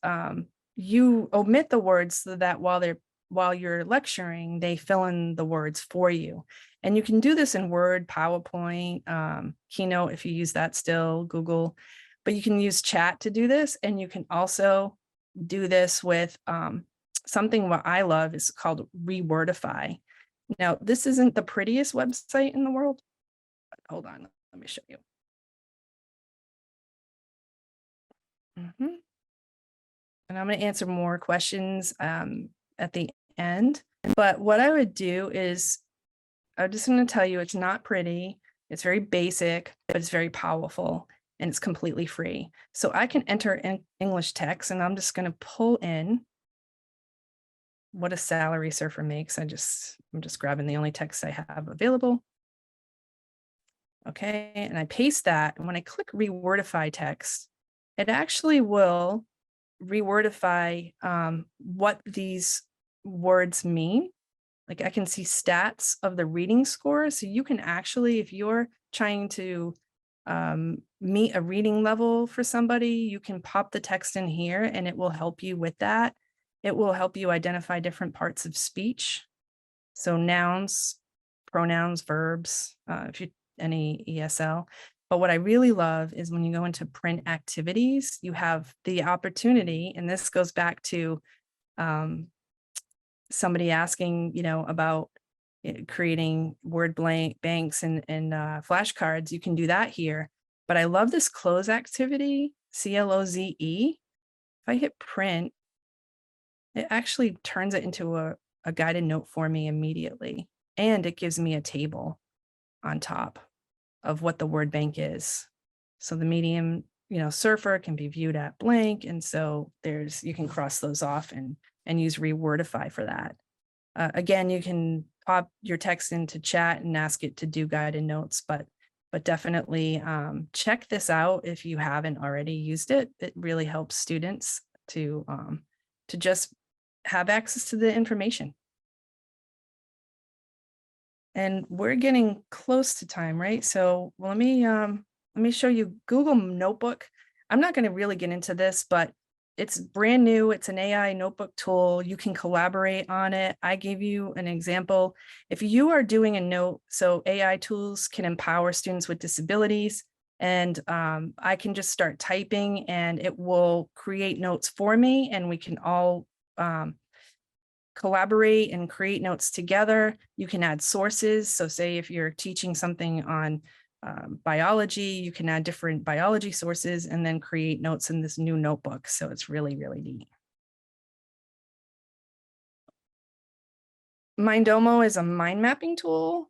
you omit the words so that while you're lecturing, they fill in the words for you. And you can do this in Word, PowerPoint, Keynote, if you use that still, Google, but you can use chat to do this. And you can also do this with something what I love is called Rewordify. Now, this isn't the prettiest website in the world. Hold on, let me show you. And I'm going to answer more questions at the end. But what I would do is, I'm just going to tell you it's not pretty. It's very basic, but it's very powerful and it's completely free. So I can enter in English text and I'm just going to pull in what a salary surfer makes. I'm just grabbing the only text I have available. Okay, and I paste that. And when I click rewordify text, it actually will rewordify what these words mean. Like I can see stats of the reading score. So you can actually, if you're trying to meet a reading level for somebody, you can pop the text in here and it will help you with that. It will help you identify different parts of speech. So nouns, pronouns, verbs, if you any ESL. But what I really love is when you go into print activities, you have the opportunity, and this goes back to somebody asking, about creating word banks and flashcards. You can do that here. But I love this close activity, CLOZE. If I hit print, it actually turns it into a guided note for me immediately. And it gives me a table on top of what the word bank is. So the medium surfer can be viewed at blank. And so you can cross those off and use Rewordify for that. Again, you can pop your text into chat and ask it to do guided notes, but definitely check this out if you haven't already used it. It really helps students to just have access to the information. And we're getting close to time, right? So let me show you Google Notebook. I'm not going to really get into this, but it's brand new. It's an AI notebook tool. You can collaborate on it. I gave you an example. If you are doing a note, so AI tools can empower students with disabilities, and I can just start typing and it will create notes for me, and we can all collaborate and create notes together. You can add sources. So say if you're teaching something on biology, you can add different biology sources and then create notes in this new notebook. So it's really, really neat. Mindomo is a mind mapping tool.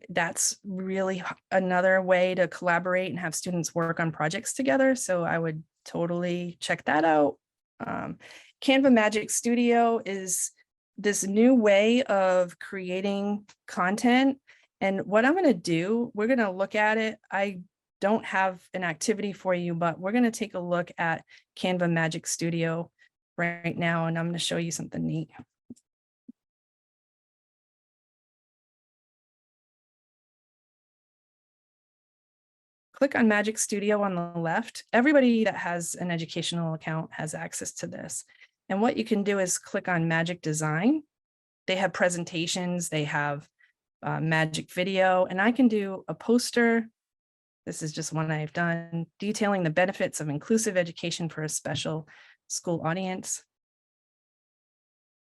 That's really another way to collaborate and have students work on projects together. So I would totally check that out. Canva Magic Studio is this new way of creating content. And what I'm going to do, we're going to look at it. I don't have an activity for you, but we're going to take a look at Canva Magic Studio right now, and I'm going to show you something neat. Click on Magic Studio on the left. Everybody that has an educational account has access to this. And what you can do is click on Magic Design. They have presentations, they have Magic Video, and I can do a poster. This is just one I've done, detailing the benefits of inclusive education for a special school audience.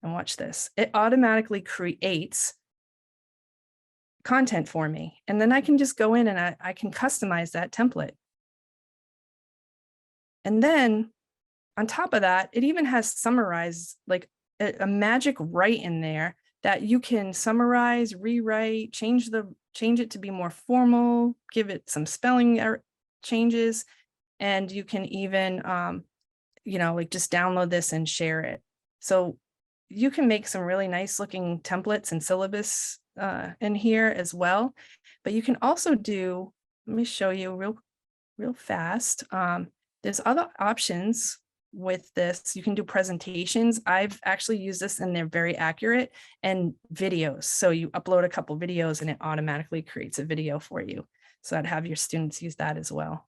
And watch this. It automatically creates content for me. And then I can just go in and I can customize that template. And then on top of that, it even has summarize, like a magic write in there that you can summarize, rewrite, change it to be more formal, give it some spelling changes. And you can even, like just download this and share it. So you can make some really nice looking templates and syllabus in here as well. But you can also do, let me show you real fast. There's other options with this. You can do presentations. I've actually used this and they're very accurate, and videos. So you upload a couple videos and it automatically creates a video for you. So I'd have your students use that as well.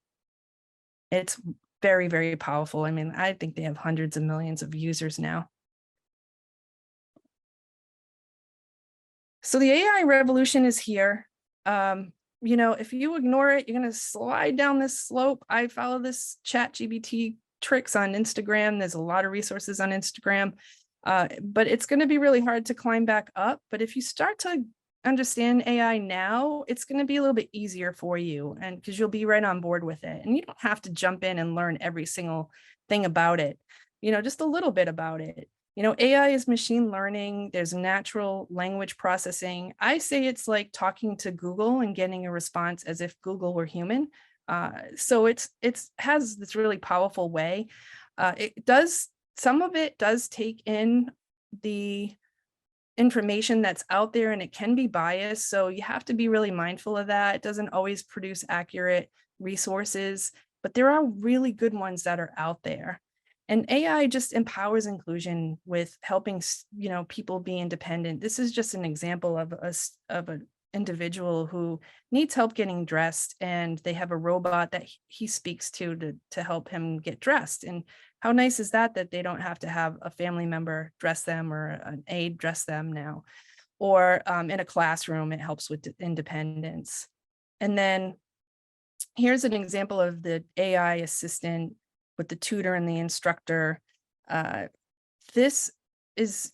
It's very, very powerful. I mean, I think they have hundreds of millions of users now. So the AI revolution is here. If you ignore it, you're going to slide down this slope. I follow this ChatGPT tricks on Instagram. There's a lot of resources on Instagram, but it's going to be really hard to climb back up. But if you start to understand AI now, it's going to be a little bit easier for you, and because you'll be right on board with it, and you don't have to jump in and learn every single thing about it, just a little bit about it. AI is machine learning. There's natural language processing. I say it's like talking to Google and getting a response as if Google were human. So it has this really powerful way. Some of it does take in the information that's out there, and it can be biased. So you have to be really mindful of that. It doesn't always produce accurate resources, but there are really good ones that are out there. And AI just empowers inclusion with helping, people be independent. This is just an example of an individual who needs help getting dressed, and they have a robot that he speaks to help him get dressed. And how nice is that they don't have to have a family member dress them or an aide dress them now. Or in a classroom, it helps with independence. And then here's an example of the AI assistant with the tutor and the instructor. This is,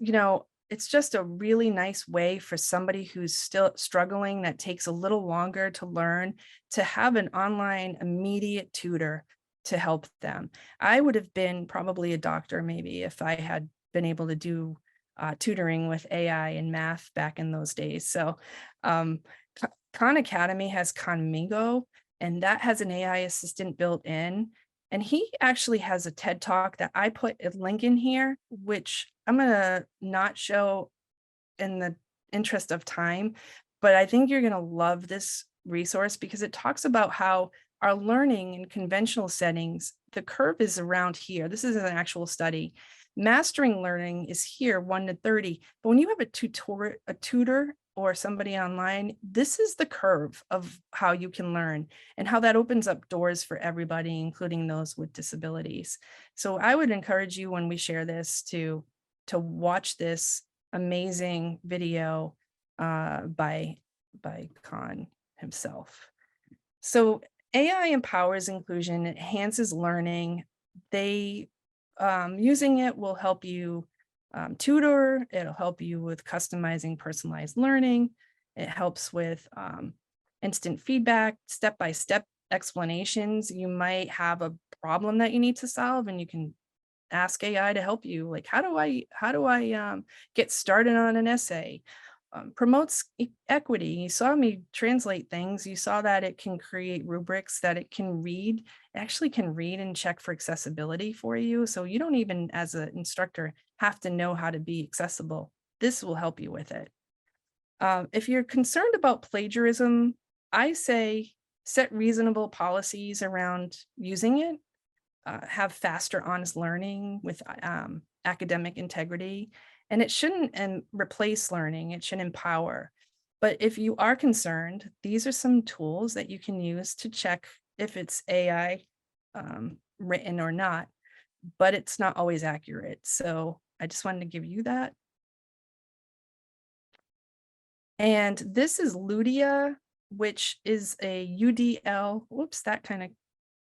it's just a really nice way for somebody who's still struggling, that takes a little longer to learn, to have an online immediate tutor to help them. I would have been probably a doctor maybe if I had been able to do tutoring with AI and math back in those days. So Khan Academy has Khanmigo, and that has an AI assistant built in. And he actually has a TED Talk that I put a link in here, which I'm gonna not show in the interest of time, but I think you're gonna love this resource because it talks about how our learning in conventional settings, the curve is around here. This is an actual study. Mastering learning is here, 1 to 30. But when you have a tutor or somebody online, this is the curve of how you can learn and how that opens up doors for everybody, including those with disabilities. So I would encourage you when we share this to watch this amazing video by Khan himself. So AI empowers inclusion, it enhances learning. They using it will help you tutor, it'll help you with customizing personalized learning. It helps with instant feedback, step-by-step explanations. You might have a problem that you need to solve and you can ask AI to help you. Like, how do I get started on an essay? Promotes equity. You saw me translate things. You saw that it can create rubrics that it can read. It actually can read and check for accessibility for you. So you don't even, as an instructor, have to know how to be accessible. This will help you with it. If you're concerned about plagiarism, I say set reasonable policies around using it. Have faster, honest learning with academic integrity. And it shouldn't replace learning, it should empower. But if you are concerned, these are some tools that you can use to check if it's AI written or not, but it's not always accurate. So I just wanted to give you that. And this is Ludia, which is a UDL. Whoops, that kind of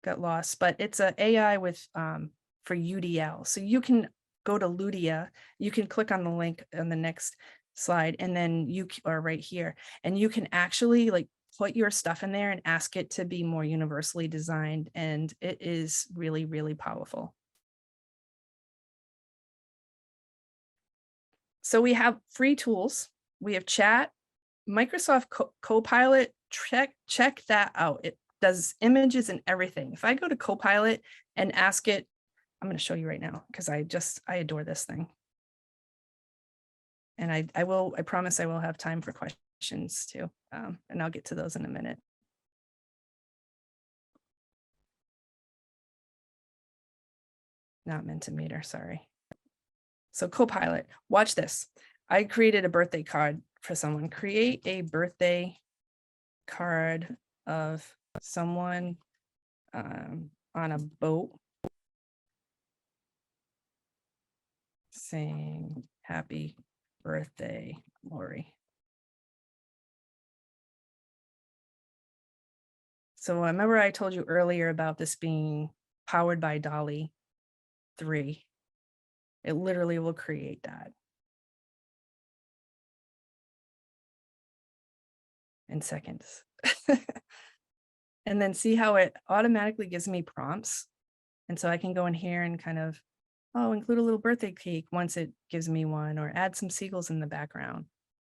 got lost, but it's an AI with for UDL. So you can go to Ludia, you can click on the link on the next slide, and then you are right here, and you can actually like put your stuff in there and ask it to be more universally designed, and it is really, really powerful. So we have free tools. We have chat, Microsoft Copilot, check that out. It does images and everything. If I go to Copilot and ask it, I'm going to show you right now because I adore this thing. And I promise I will have time for questions too. And I'll get to those in a minute. Not Mentimeter, sorry. So Copilot, watch this. I created a birthday card for someone. Create a birthday card of someone on a boat saying happy birthday, Lori. So remember I told you earlier about this being powered by DALL-E 3. It literally will create that. In seconds. And then see how it automatically gives me prompts. And so I can go in here and kind of, oh, include a little birthday cake once it gives me one, or add some seagulls in the background.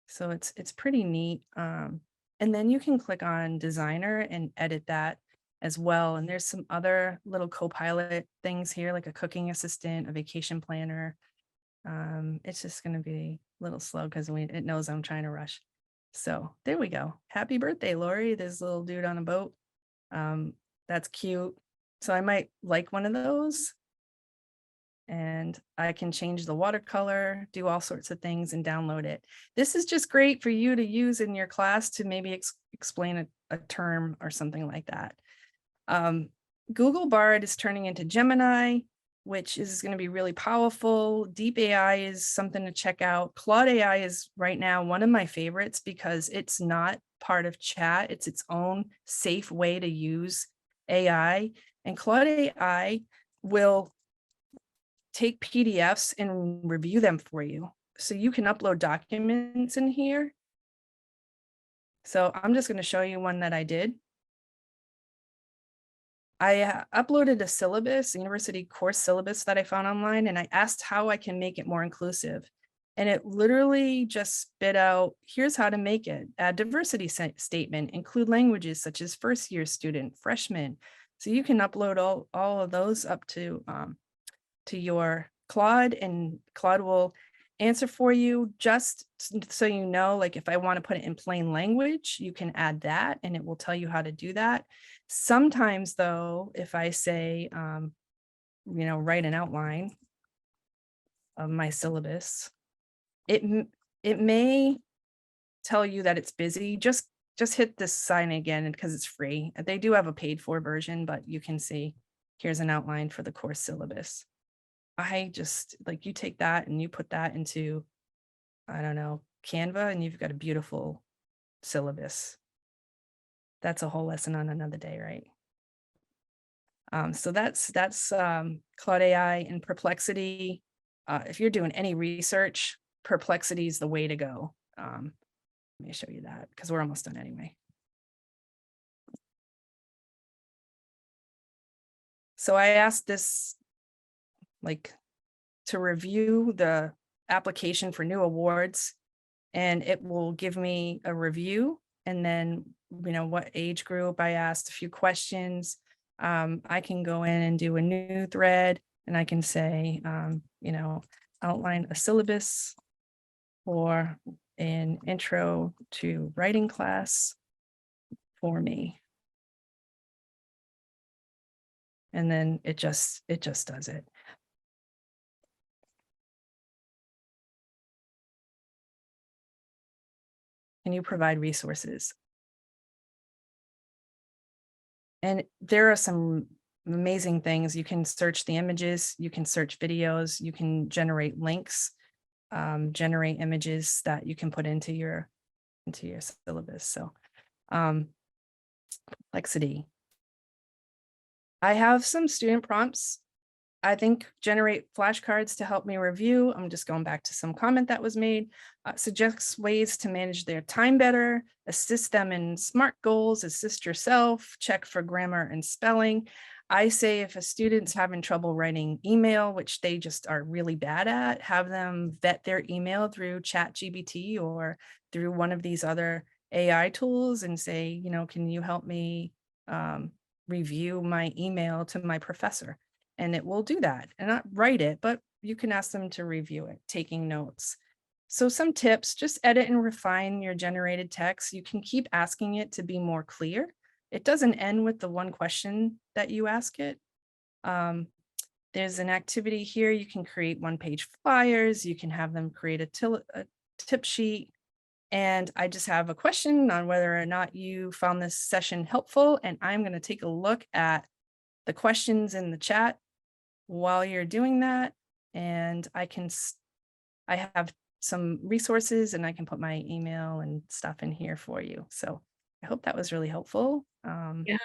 So it's pretty neat. And then you can click on designer and edit that as well. And there's some other little Copilot things here, like a cooking assistant, a vacation planner. It's just going to be a little slow because it knows I'm trying to rush. So there we go. Happy birthday, Lori. This little dude on a boat. That's cute. So I might like one of those. And I can change the watercolor, do all sorts of things and download it. This is just great for you to use in your class to maybe explain a term or something like that. Google Bard is turning into Gemini, which is going to be really powerful. Deep AI is something to check out. Claude AI is right now one of my favorites because it's not part of chat. It's its own safe way to use AI. And Claude AI will take PDFs and review them for you. So you can upload documents in here. So I'm just going to show you one that I did. I uploaded a syllabus, a university course syllabus that I found online, and I asked how I can make it more inclusive. And it literally just spit out, here's how to make it. Add diversity statement, include languages such as first year student, freshman, So you can upload all of those up to your Claude, and Claude will answer for you. Just so you know, like if I want to put it in plain language, you can add that and it will tell you how to do that. Sometimes though, if I say, write an outline of my syllabus, it may tell you that it's busy. Just hit this sign again because it's free. They do have a paid for version, but you can see here's an outline for the course syllabus. I just like, you take that and you put that into, I don't know, Canva, and you've got a beautiful syllabus. That's a whole lesson on another day, right? So that's Claude AI and Perplexity. If you're doing any research, Perplexity is the way to go. Let me show you that because we're almost done anyway. So I asked this to review the application for new awards, and it will give me a review, and then what age group. I asked a few questions. I can go in and do a new thread, and I can say outline a syllabus for an intro to writing class for me, and then it just does it. Can you provide resources? And there are some amazing things. You can search the images, you can search videos, you can generate links, generate images that you can put into your syllabus. So Perplexity. I have some student prompts. I think generate flashcards to help me review. I'm just going back to some comment that was made. Suggests ways to manage their time better, assist them in SMART goals, assist yourself, check for grammar and spelling. I say if a student's having trouble writing email, which they just are really bad at, have them vet their email through ChatGPT or through one of these other AI tools and say, can you help me review my email to my professor? And it will do that, and not write it, but you can ask them to review it, taking notes. So some tips: just edit and refine your generated text. You can keep asking it to be more clear. It doesn't end with the one question that you ask it. There's an activity here. You can create one-page flyers. You can have them create a tip sheet. And I just have a question on whether or not you found this session helpful. And I'm going to take a look at the questions in the chat while you're doing that. And I have some resources and I can put my email and stuff in here for you. So I hope that was really helpful. Yeah,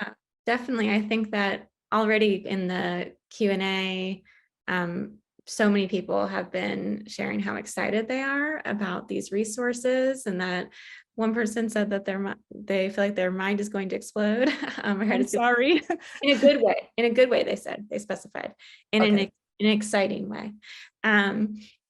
definitely. I think that already in the Q&A, so many people have been sharing how excited they are about these resources, and that one person said that they feel like their mind is going to explode. I'm sorry. In a good way. In a good way, they specified in an exciting way.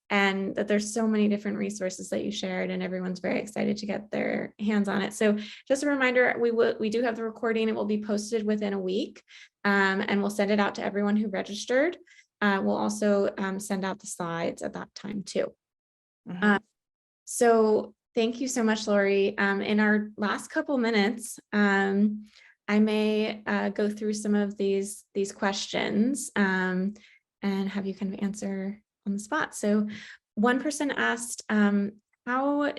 And that there's so many different resources that you shared, and everyone's very excited to get their hands on it. So just a reminder, we do have the recording. It will be posted within a week, and we'll send it out to everyone who registered. We'll also send out the slides at that time too. So thank you so much, Lori. In our last couple minutes, I may go through some of these questions and have you kind of answer on the spot. So one person asked, how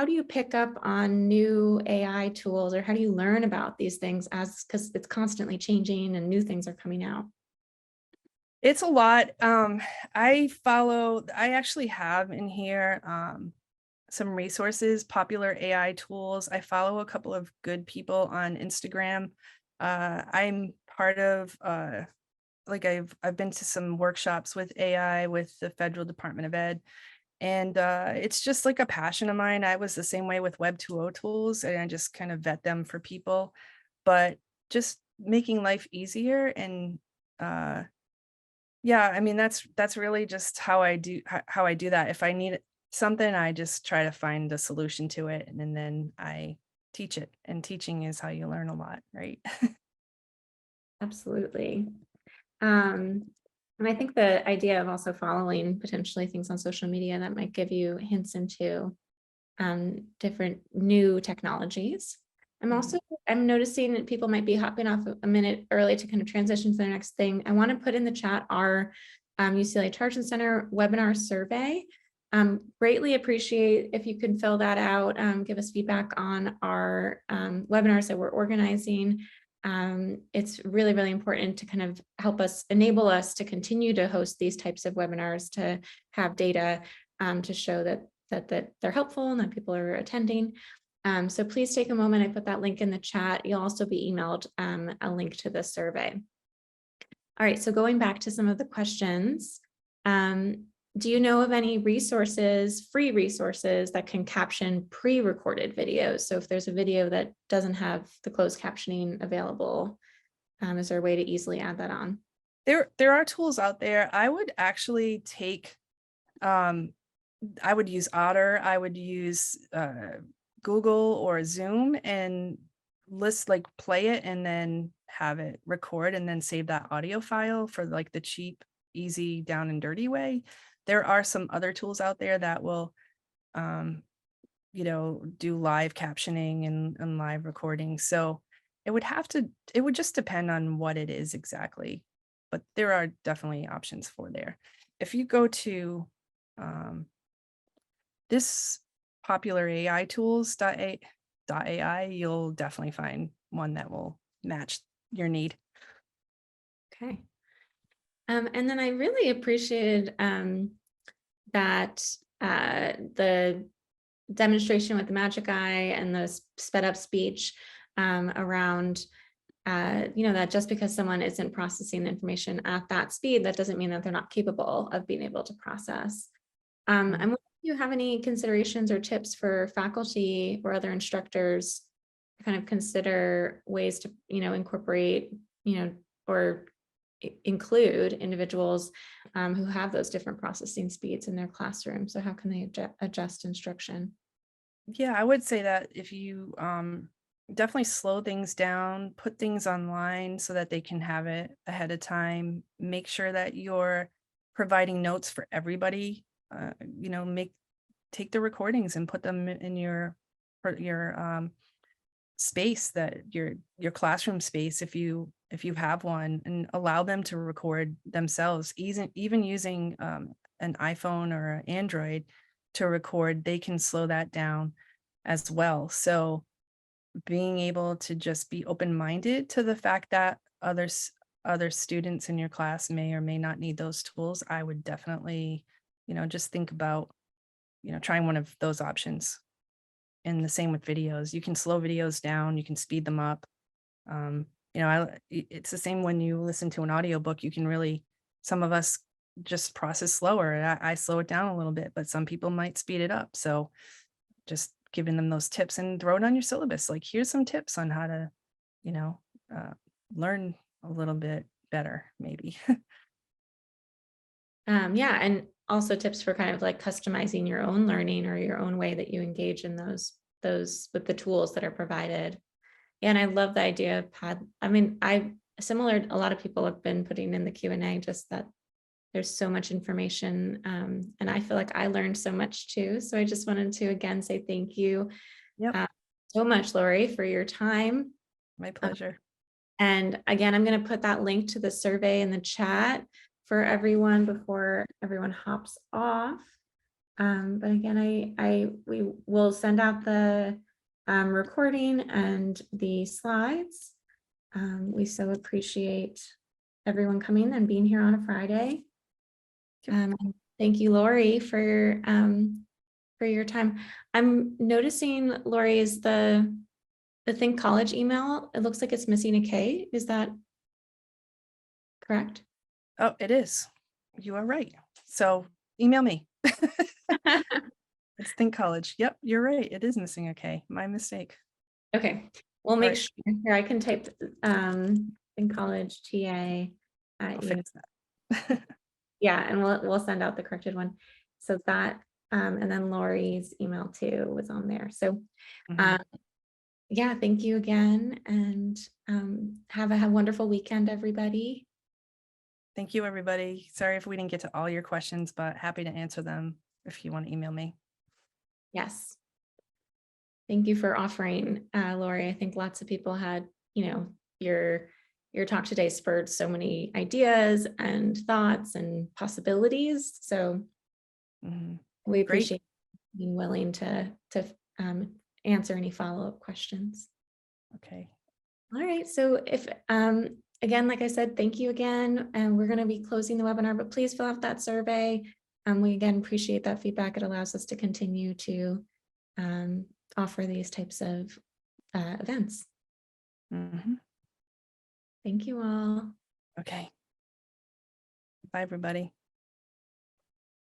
do you pick up on new AI tools, or how do you learn about these things because it's constantly changing and new things are coming out? It's a lot. I actually have in here some resources, popular AI tools. I follow a couple of good people on Instagram. I'm part of I've been to some workshops with AI with the Federal Department of Ed, and it's just like a passion of mine. I was the same way with Web 2.0 tools, and I just kind of vet them for people, but just making life easier. And yeah, I mean, that's really just how I do that. If I need something, I just try to find a solution to it, and then I teach it. And teaching is how you learn a lot, right? Absolutely. And I think the idea of also following potentially things on social media that might give you hints into different new technologies. I'm noticing that people might be hopping off a minute early to kind of transition to the next thing. I want to put in the chat our UCLA Tarjan Center webinar survey. Greatly appreciate if you can fill that out, give us feedback on our webinars that we're organizing. It's really, really important to kind of help us, enable us to continue to host these types of webinars, to have data to show that they're helpful and that people are attending. So please take a moment. I put that link in the chat. You'll also be emailed a link to the survey. All right, so going back to some of the questions, do you know of any resources, free resources that can caption pre-recorded videos? So if there's a video that doesn't have the closed captioning available, is there a way to easily add that on? There are tools out there. I would actually take, I would use Otter, I would use Google or Zoom and play it and then have it record and then save that audio file for like the cheap, easy, down and dirty way. There are some other tools out there that will, you know, do live captioning and live recording. So it would just depend on what it is exactly, but there are definitely options for there. If you go to this popular AI tools.ai, you'll definitely find one that will match your need. Okay. And then I really appreciated that the demonstration with the magic eye and the sped up speech around, you know, that just because someone isn't processing the information at that speed, that doesn't mean that they're not capable of being able to process. I'm wondering if you have any considerations or tips for faculty or other instructors to kind of consider ways to, you know, incorporate, you know, or include individuals who have those different processing speeds in their classroom. So how can they adjust instruction? Yeah, I would say that if you definitely slow things down, put things online so that they can have it ahead of time, make sure that you're providing notes for everybody, you know, take the recordings and put them in your space, that your classroom space, if you have one, and allow them to record themselves, even using an iPhone or an Android to record. They can slow that down as well. So being able to just be open-minded to the fact that other students in your class may or may not need those tools, I would definitely, you know, just think about, you know, trying one of those options. And the same with videos. You can slow videos down, you can speed them up. You know, it's the same when you listen to an audiobook. You can really, some of us just process slower. I slow it down a little bit, but some people might speed it up. So just giving them those tips and throw it on your syllabus. Like, here's some tips on how to, you know, learn a little bit better, maybe. Yeah, and also tips for kind of like customizing your own learning or your own way that you engage in those with the tools that are provided. And I love the idea of I mean, a lot of people have been putting in the Q&A, just that there's so much information. And I feel like I learned so much too. So I just wanted to again say thank you so much, Lori, for your time. My pleasure. And again, I'm going to put that link to the survey in the chat for everyone before everyone hops off. But again, we will send out the recording and the slides. We so appreciate everyone coming and being here on a Friday. Thank you, Lori, for your time. I'm noticing, Lori, is the Think College email, it looks like it's missing a K. Is that correct? Oh, it is. You are right. So email me. It's Think College. Yep, you're right. It is missing a K. My mistake. Okay, we'll make sure here. I can type Think College TA. I'll fix that. Yeah, and we'll send out the corrected one. So that and then Lori's email too was on there. So yeah, thank you again, and have a wonderful weekend, everybody. Thank you, everybody. Sorry if we didn't get to all your questions, but happy to answer them if you want to email me. Yes. Thank you for offering, Lori. I think lots of people had, your talk today spurred so many ideas and thoughts and possibilities. So we appreciate being willing to answer any follow-up questions. Okay. All right. So if again, like I said, thank you again. And we're going to be closing the webinar, but please fill out that survey. We again appreciate that feedback. It allows us to continue to offer these types of events. Mm-hmm. Thank you all. Okay. Bye, everybody.